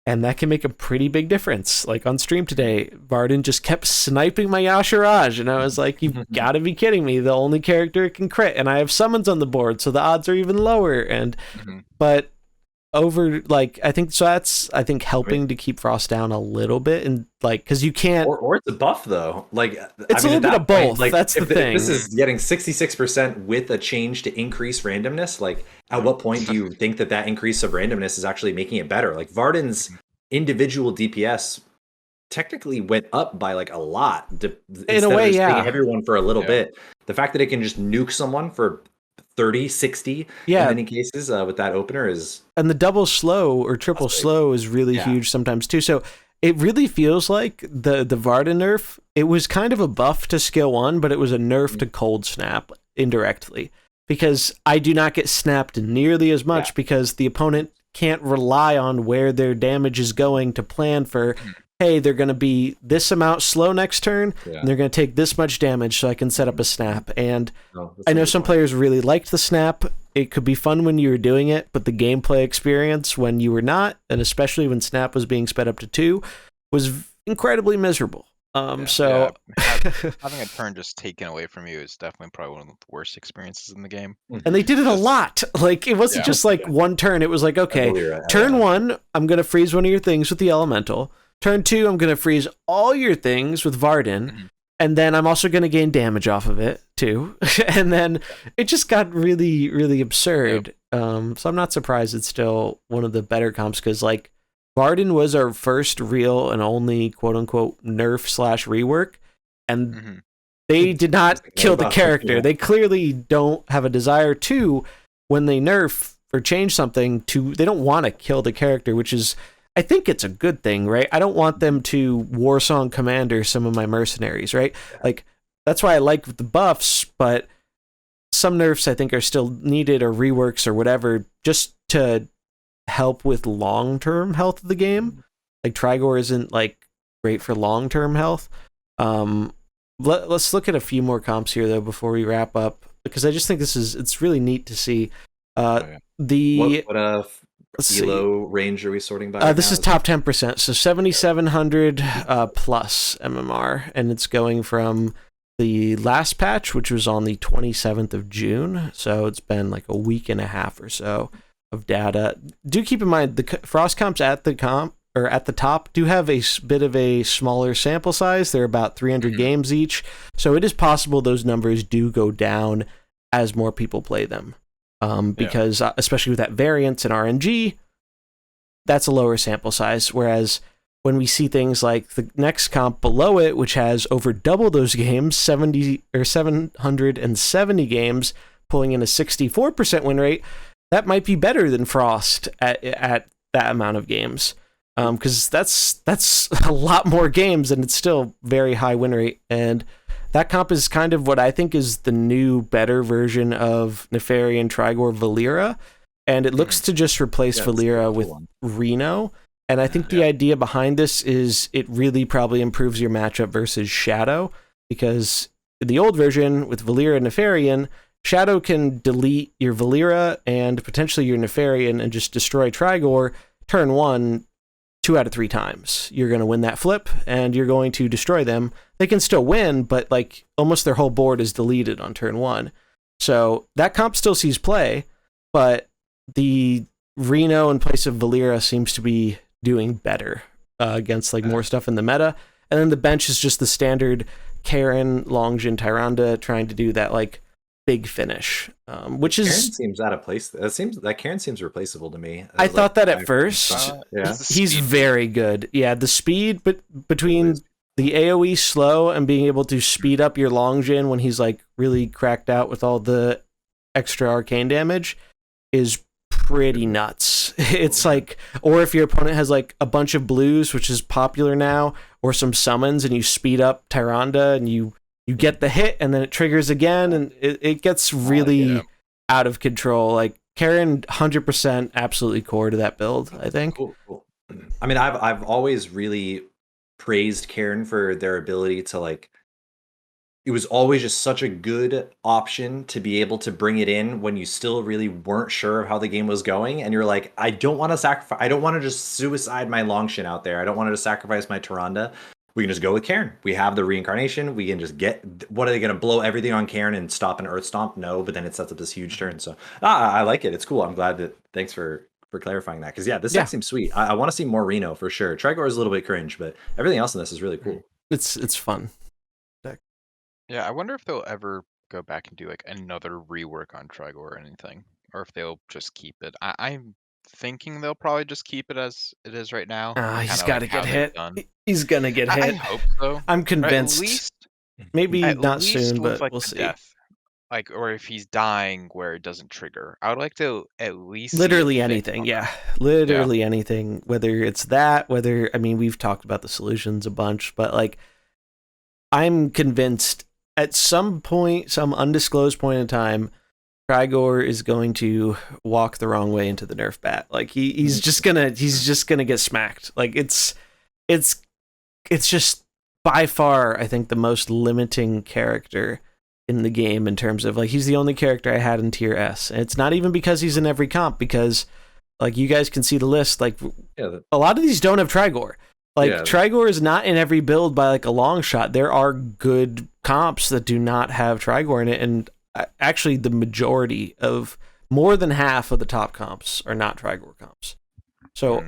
and that can make a pretty big difference. Like on stream today, Varden just kept sniping my Yashiraj, and I was like, you've got to be kidding me, the only character it can crit, and I have summons on the board, so the odds are even lower. And but over, like, I think so that's helping to keep Frost down a little bit, and like, because you can't, or it's a buff though, like it's a little bit of both. Like, that's the thing. If this is getting 66% with a change to increase randomness, like at what point do you think that increase of randomness is actually making it better? Like Varden's individual DPS technically went up by like a lot in a way, yeah, everyone for a little bit. The fact that it can just nuke someone for 30, 60 in many cases with that opener is... And the double slow or triple slow is really huge sometimes too. So it really feels like the Varden nerf, it was kind of a buff to skill 1, but it was a nerf to cold snap indirectly. Because I do not get snapped nearly as much because the opponent can't rely on where their damage is going to plan for... hey, they're going to be this amount slow next turn, and they're going to take this much damage, so I can set up a snap. And I know some players really liked the snap. It could be fun when you were doing it, but the gameplay experience when you were not, and especially when snap was being sped up to 2, was incredibly miserable. Having a turn just taken away from you is definitely probably one of the worst experiences in the game. And they did it a lot. Like, it wasn't just like one turn. It was like, okay, turn 1, I'm going to freeze one of your things with the elemental. Turn 2, I'm going to freeze all your things with Varden, and then I'm also going to gain damage off of it, too. And then it just got really, really absurd. So I'm not surprised it's still one of the better comps, because, like, Varden was our first real and only quote-unquote nerf/rework, and they did not kill the character. They clearly don't have a desire to, when they nerf or change something, they don't want to kill the character, which is... I think it's a good thing, right? I don't want them to Warsong Commander some of my mercenaries, right? Like, that's why I like the buffs, but some nerfs I think are still needed, or reworks or whatever, just to help with long-term health of the game. Like, Trigor isn't, like, great for long-term health. Let's look at a few more comps here, though, before we wrap up, because I just think it's really neat to see. Elo range are we sorting by? This is top 10%, so 7,700 plus MMR, and it's going from the last patch, which was on the 27th of June, so it's been like a week and a half or so of data. Do keep in mind, the Frost comps at the top do have a bit of a smaller sample size. They're about 300 games each, so it is possible those numbers do go down as more people play them. Because especially with that variance in RNG, that's a lower sample size. Whereas when we see things like the next comp below it, which has over double those games, 770 games, pulling in a 64% win rate, that might be better than Frost at that amount of games. Because that's a lot more games, and it's still very high win rate. And that comp is kind of what I think is the new, better version of Nefarian Trigor Valera, and it looks to just replace Valera with Reno. And I think the idea behind this is it really probably improves your matchup versus Shadow, because the old version with Valera and Nefarian, Shadow can delete your Valera and potentially your Nefarian and just destroy Trigor turn 1 2 out of 3 times. You're going to win that flip, and you're going to destroy them. They can still win, but like almost their whole board is deleted on turn 1. So that comp still sees play, but the Reno in place of Valera seems to be doing better against like more stuff in the meta. And then the bench is just the standard Karen, Longjin, Tyrande trying to do that like big finish, which is... Karen seems out of place. Karen seems replaceable to me. I thought that at first. He's very good. Yeah, the speed, but between the AoE slow and being able to speed up your Longjin when he's like really cracked out with all the extra arcane damage is pretty nuts. It's like, or if your opponent has like a bunch of blues, which is popular now, or some summons, and you speed up Tyrande and you get the hit and then it triggers again, and it gets really out of control. Like Karen 100% absolutely core to that build, I think. Cool. I mean, I've always really praised Cairn for their ability to like. It was always just such a good option to be able to bring it in when you still really weren't sure of how the game was going, and you're like, I don't want to sacrifice. I don't want to just suicide my Longshin out there. I don't want to sacrifice my Tyrande. We can just go with Cairn. We have the reincarnation. We can just get. What are they going to blow everything on Cairn and stop an Earth Stomp? No, but then it sets up this huge turn. So I like it. It's cool. I'm glad that. Thanks for clarifying that, because this deck seems sweet. I want to see more Reno for sure. Trigor is a little bit cringe, but everything else in this is really cool. It's fun. Yeah, I wonder if they'll ever go back and do like another rework on Trigor or anything, or if they'll just keep it. I'm thinking they'll probably just keep it as it is right now. He's got to get hit. He's gonna get hit. I hope so. I'm convinced. At least, maybe not soon, but like we'll see. Death. Like, or if he's dying where it doesn't trigger. I would like to at least literally anything. Yeah, literally anything. Whether it's that, I mean, we've talked about the solutions a bunch, but like, I'm convinced at some point, some undisclosed point in time, Trigor is going to walk the wrong way into the nerf bat. Like he's just gonna get smacked. Like it's just by far, I think, the most limiting character in the game in terms of like, he's the only character I had in tier S. And it's not even because he's in every comp, because like you guys can see the list, like a lot of these don't have Trigor. Like Trigor is not in every build by like a long shot. There are good comps that do not have Trigor in it, and actually the majority of, more than half of the top comps are not Trigor comps. So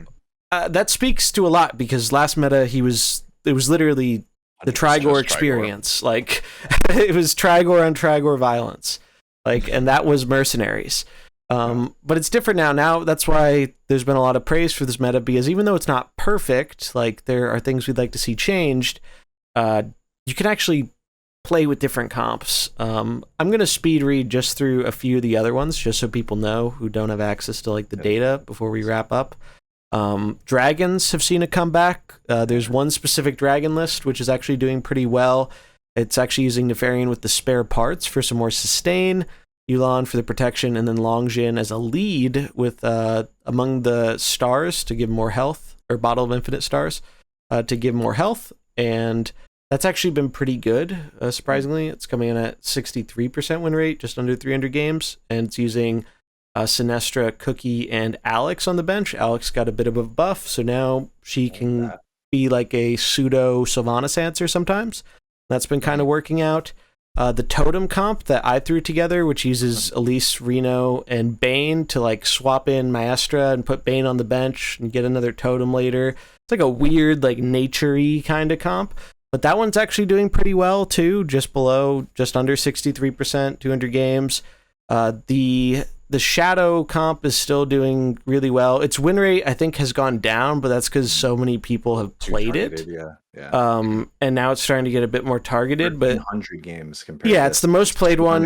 that speaks to a lot, because last meta it was literally the Trigor experience. Like it was Trigor on Trigor violence. Like, and that was Mercenaries. But it's different now. Now that's why there's been a lot of praise for this meta, because even though it's not perfect, like there are things we'd like to see changed. You can actually play with different comps. I'm gonna speed read just through a few of the other ones, just so people know who don't have access to like the data before we wrap up. Dragons have seen a comeback. There's one specific dragon list which is actually doing pretty well. It's actually using Nefarian with the spare parts for some more sustain, Yu'lon for the protection, and then Longjin as a lead with Among the Stars to give more health, or Bottle of Infinite Stars to give more health, and that's actually been pretty good, surprisingly. It's coming in at 63% win rate, just under 300 games, and it's using Sinestra, Cookie, and Alex on the bench. Alex got a bit of a buff, so now she can be like a pseudo Sylvanas answer sometimes. That's been kind of working out. The totem comp that I threw together, which uses Elise, Reno, and Bane to like swap in Maestra and put Bane on the bench and get another totem later. It's like a weird, like nature-y kind of comp. But that one's actually doing pretty well too, just under 63%, 200 games. The Shadow comp is still doing really well. Its win rate, I think, has gone down, but that's because so many people have played it. And now it's starting to get a bit more targeted. But 100 games compared. Yeah, it's the most played one.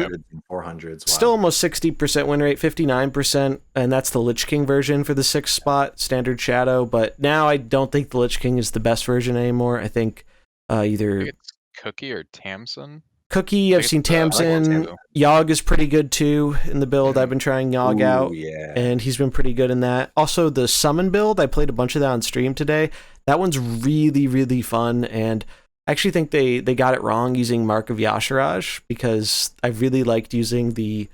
400s. Wow. Still almost 60% win rate, 59%, and that's the Lich King version for the 6th spot, standard Shadow. But now I don't think the Lich King is the best version anymore. I think either it's Cookie or Tamsin. Cookie, I've seen Tamsin. Like Yogg is pretty good too in the build. I've been trying Yogg out, and he's been pretty good in that. Also, the Summon build, I played a bunch of that on stream today. That one's really, really fun, and I actually think they got it wrong using Mark of Yasharaj, because I really liked using the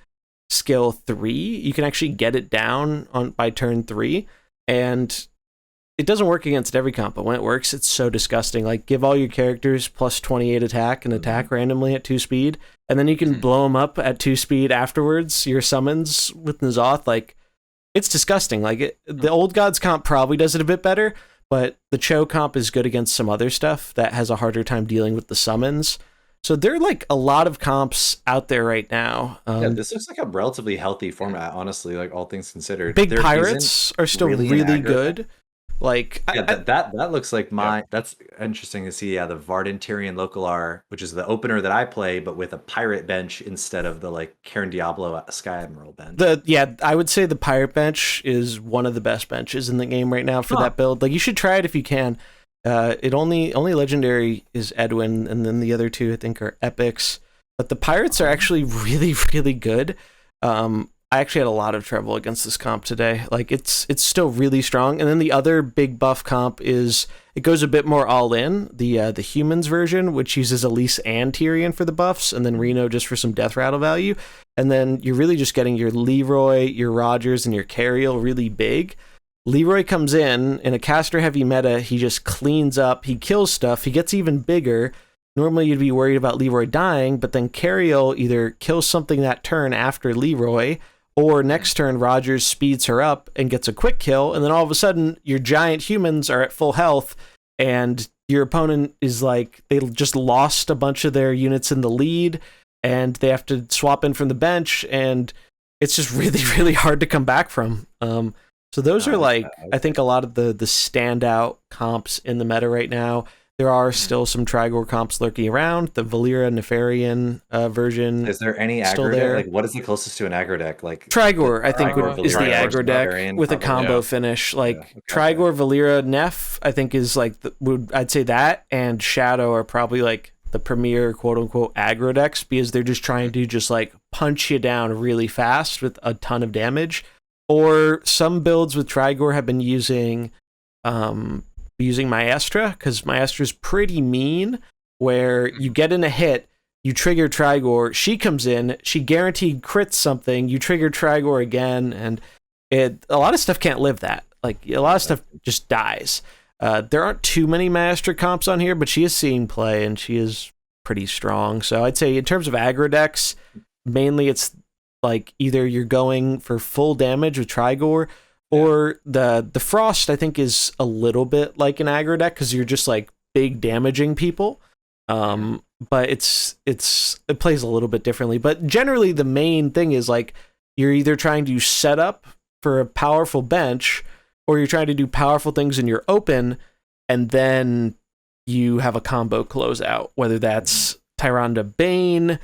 skill 3. You can actually get it down by turn 3, and it doesn't work against every comp, but when it works, it's so disgusting. Like, give all your characters plus 28 attack and attack randomly at 2 speed, and then you can blow them up at 2 speed afterwards, your summons with N'Zoth. Like, it's disgusting. Like, the Old Gods comp probably does it a bit better, but the Cho comp is good against some other stuff that has a harder time dealing with the summons. So there are, like, a lot of comps out there right now. This looks like a relatively healthy format, honestly, like, all things considered. Big Pirates are still really good. Like, that looks like that's interesting to see. Yeah, the Varden Tyrion Localar, which is the opener that I play, but with a pirate bench instead of the like Karen Diablo Sky Admiral bench. I would say the pirate bench is one of the best benches in the game right now for that build. Like, you should try it if you can. It only legendary is Edwin, and then the other two I think are epics. But the pirates are actually really, really good. I actually had a lot of trouble against this comp today. Like it's still really strong. And then the other big buff comp is it goes a bit more all in. The humans version, which uses Elise and Tyrion for the buffs, and then Reno just for some death rattle value. And then you're really just getting your Leroy, your Rogers, and your Carriel really big. Leroy comes in a caster heavy meta. He just cleans up. He kills stuff. He gets even bigger. Normally you'd be worried about Leroy dying, but then Carriel either kills something that turn after Leroy, or next turn, Rogers speeds her up and gets a quick kill, and then all of a sudden, your giant humans are at full health, and your opponent is like, they just lost a bunch of their units in the lead, and they have to swap in from the bench, and it's just really, really hard to come back from. So those are like, I think a lot of the standout comps in the meta right now. There are still some Trigor comps lurking around. The Valyria Nefarian version. Is there any aggro deck? Like, what is the closest to an aggro deck? Like Trigor, I think, is the aggro deck with a combo finish. Like Trigor, Valyria, Nef, I think is like I'd say that, and Shadow are probably like the premier quote unquote aggro decks because they're just trying to just like punch you down really fast with a ton of damage. Or some builds with Trigor have been using Maestra, because Maestra's pretty mean, where you get in a hit, you trigger Trigor, she comes in, she guaranteed crits something, you trigger Trigor again, and a lot of stuff can't live that. Like, a lot of stuff just dies. There aren't too many Maestra comps on here, but she is seeing play, and she is pretty strong. So I'd say in terms of aggro decks, mainly it's like either you're going for full damage with Trigor, or the Frost, I think, is a little bit like an aggro deck because you're just like big damaging people. But it plays a little bit differently. But generally, the main thing is like you're either trying to set up for a powerful bench, or you're trying to do powerful things in your open, and then you have a combo closeout, whether that's Tyrande Bane,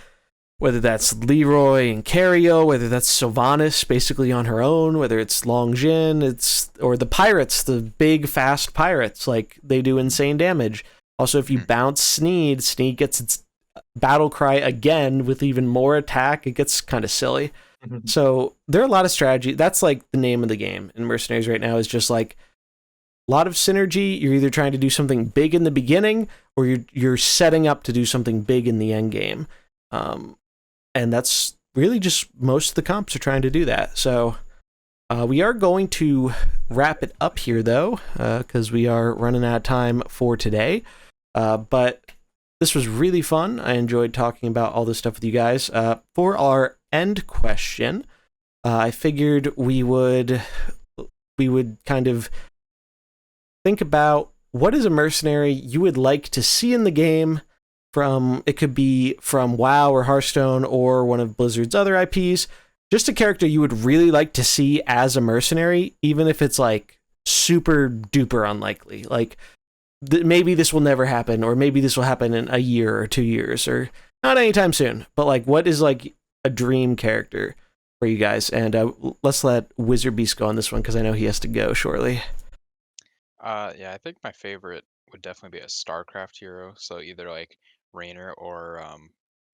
whether that's Leroy and Carriel, whether that's Sylvanas basically on her own, whether it's Longjin, or the pirates, the big fast pirates, like they do insane damage. Also, if you bounce Sneed gets its battle cry again with even more attack. It gets kind of silly. So there are a lot of strategy. That's like the name of the game in Mercenaries right now, is just like a lot of synergy. You're either trying to do something big in the beginning, or you're setting up to do something big in the end game. And that's really just most of the comps are trying to do that. So we are going to wrap it up here, though, because we are running out of time for today. But this was really fun. I enjoyed talking about all this stuff with you guys. For our end question, I figured we would kind of think about what is a mercenary you would like to see in the game. It could be from WoW or Hearthstone or one of Blizzard's other IPs. Just a character you would really like to see as a mercenary, even if it's like super duper unlikely. Like maybe this will never happen, or maybe this will happen in a year or 2 years, or not anytime soon. But like, what is like a dream character for you guys? And let's let WizardBeast go on this one because I know he has to go shortly. Yeah, I think my favorite would definitely be a StarCraft hero. So either like Raynor or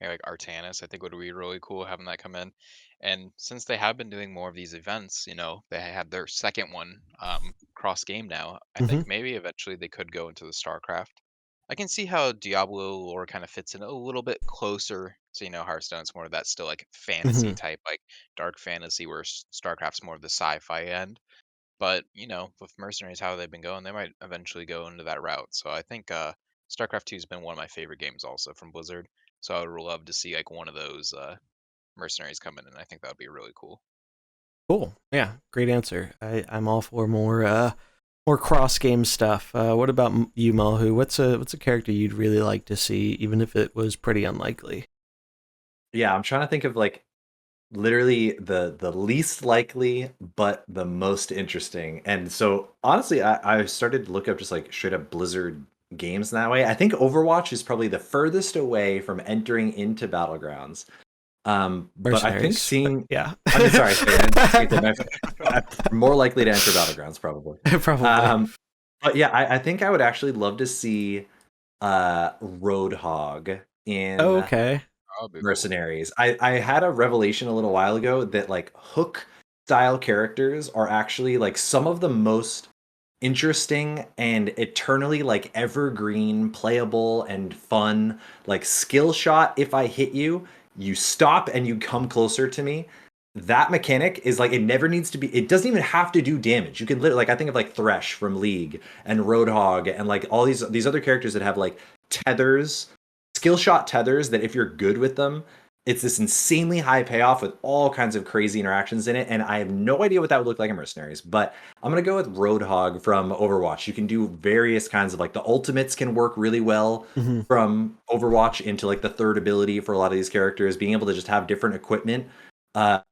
maybe like Artanis, I think would be really cool having that come in. And since they have been doing more of these events, they had their second one cross game now. I think maybe eventually they could go into the StarCraft. I can see how Diablo lore kind of fits in a little bit closer to, Hearthstone's more of that still like fantasy type, like dark fantasy, where StarCraft's more of the sci-fi end. But, with Mercenaries, how they've been going, they might eventually go into that route. So I think StarCraft 2 has been one of my favorite games also from Blizzard. So I would love to see like one of those Mercenaries come in, and I think that would be really cool. Cool. Yeah, great answer. I'm all for more cross game stuff. What about you, Mullahoo? What's a character you'd really like to see, even if it was pretty unlikely? Yeah, I'm trying to think of like literally the least likely but the most interesting. And so honestly, I started to look up just like straight up Blizzard games in that way. I think Overwatch is probably the furthest away from entering into Battlegrounds. But I think seeing yeah, I'm sorry, more likely to enter Battlegrounds probably. But yeah, I think I would actually love to see Roadhog in Mercenaries. I had a revelation a little while ago that like hook style characters are actually like some of the most interesting and eternally like evergreen, playable and fun. Like skill shot, if I hit you, you stop and you come closer to me. That mechanic is like it never needs to be. It doesn't even have to do damage. You can literally like I think of like Thresh from League and Roadhog and like all these other characters that have like tethers, skill shot tethers that if you're good with them, it's this insanely high payoff with all kinds of crazy interactions in it. And I have no idea what that would look like in Mercenaries, but I'm gonna go with Roadhog from Overwatch. You can do various kinds of like the ultimates can work really well from Overwatch into like the third ability for a lot of these characters. Being able to just have different equipment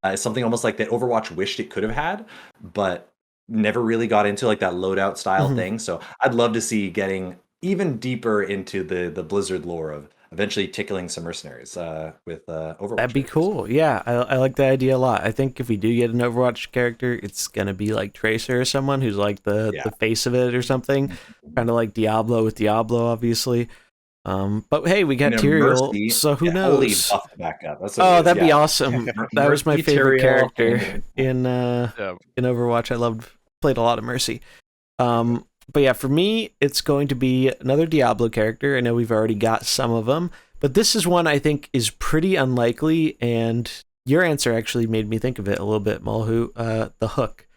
is something almost like that Overwatch wished it could have had, but never really got into like that loadout style thing. So I'd love to see getting even deeper into the Blizzard lore of eventually tickling some mercenaries with Overwatch. That'd be cool. Yeah, I like the idea a lot. I think if we do get an Overwatch character, it's gonna be like Tracer or someone who's like the face of it or something, kind of like Diablo with Diablo, obviously. But hey, we got Tyrael, so who knows? Back up. That'd be awesome. That was my favorite character in Overwatch. Played a lot of Mercy. But yeah, for me, it's going to be another Diablo character. I know we've already got some of them, but this is one I think is pretty unlikely, and your answer actually made me think of it a little bit, Mullahoo. The Hook.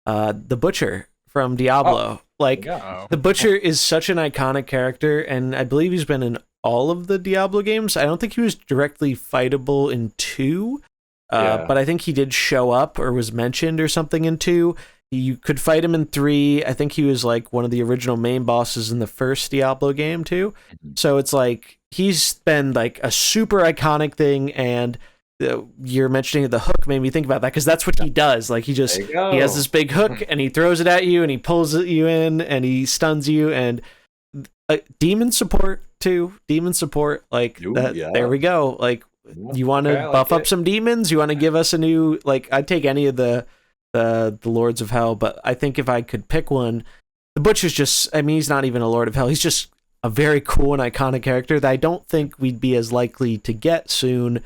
The Butcher from Diablo. The Butcher is such an iconic character, and I believe he's been in all of the Diablo games. I don't think he was directly fightable in 2, but I think he did show up or was mentioned or something in 2. You could fight him in 3. I think he was like one of the original main bosses in the first Diablo game too. So it's like he's been like a super iconic thing, and you're mentioning the hook made me think about that because that's what he does. Like he has this big hook and he throws it at you and he pulls you in and he stuns you, and demon support too. Demon support There we go. Like you want to buff up some demons? You want to give us a new I'd take any of the Lords of Hell, but I think if I could pick one, the Butcher's he's not even a Lord of Hell. He's just a very cool and iconic character that I don't think we'd be as likely to get soon,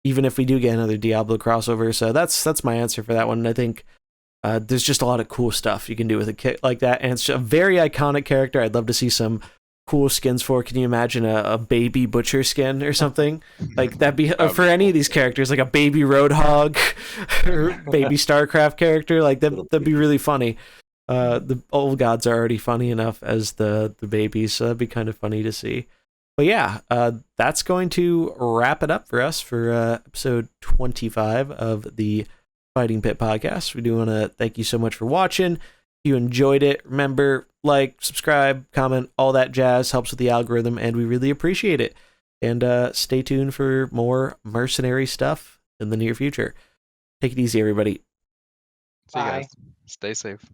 even if we do get another Diablo crossover. So that's my answer for that one. And I think there's just a lot of cool stuff you can do with a kit like that, and it's a very iconic character. I'd love to see some cool skins for. Can you imagine a baby Butcher skin or something? Like that'd be for any of these characters, like a baby Roadhog or baby StarCraft character. Like that'd be really funny. The old gods are already funny enough as the babies, so that'd be kind of funny to see. But yeah, that's going to wrap it up for us for episode 25 of the Fighting Pit podcast. We do want to thank you so much for watching. If you enjoyed it, remember, subscribe, comment, all that jazz helps with the algorithm, and we really appreciate it. And stay tuned for more mercenary stuff in the near future. Take it easy, everybody. See you guys. Stay safe.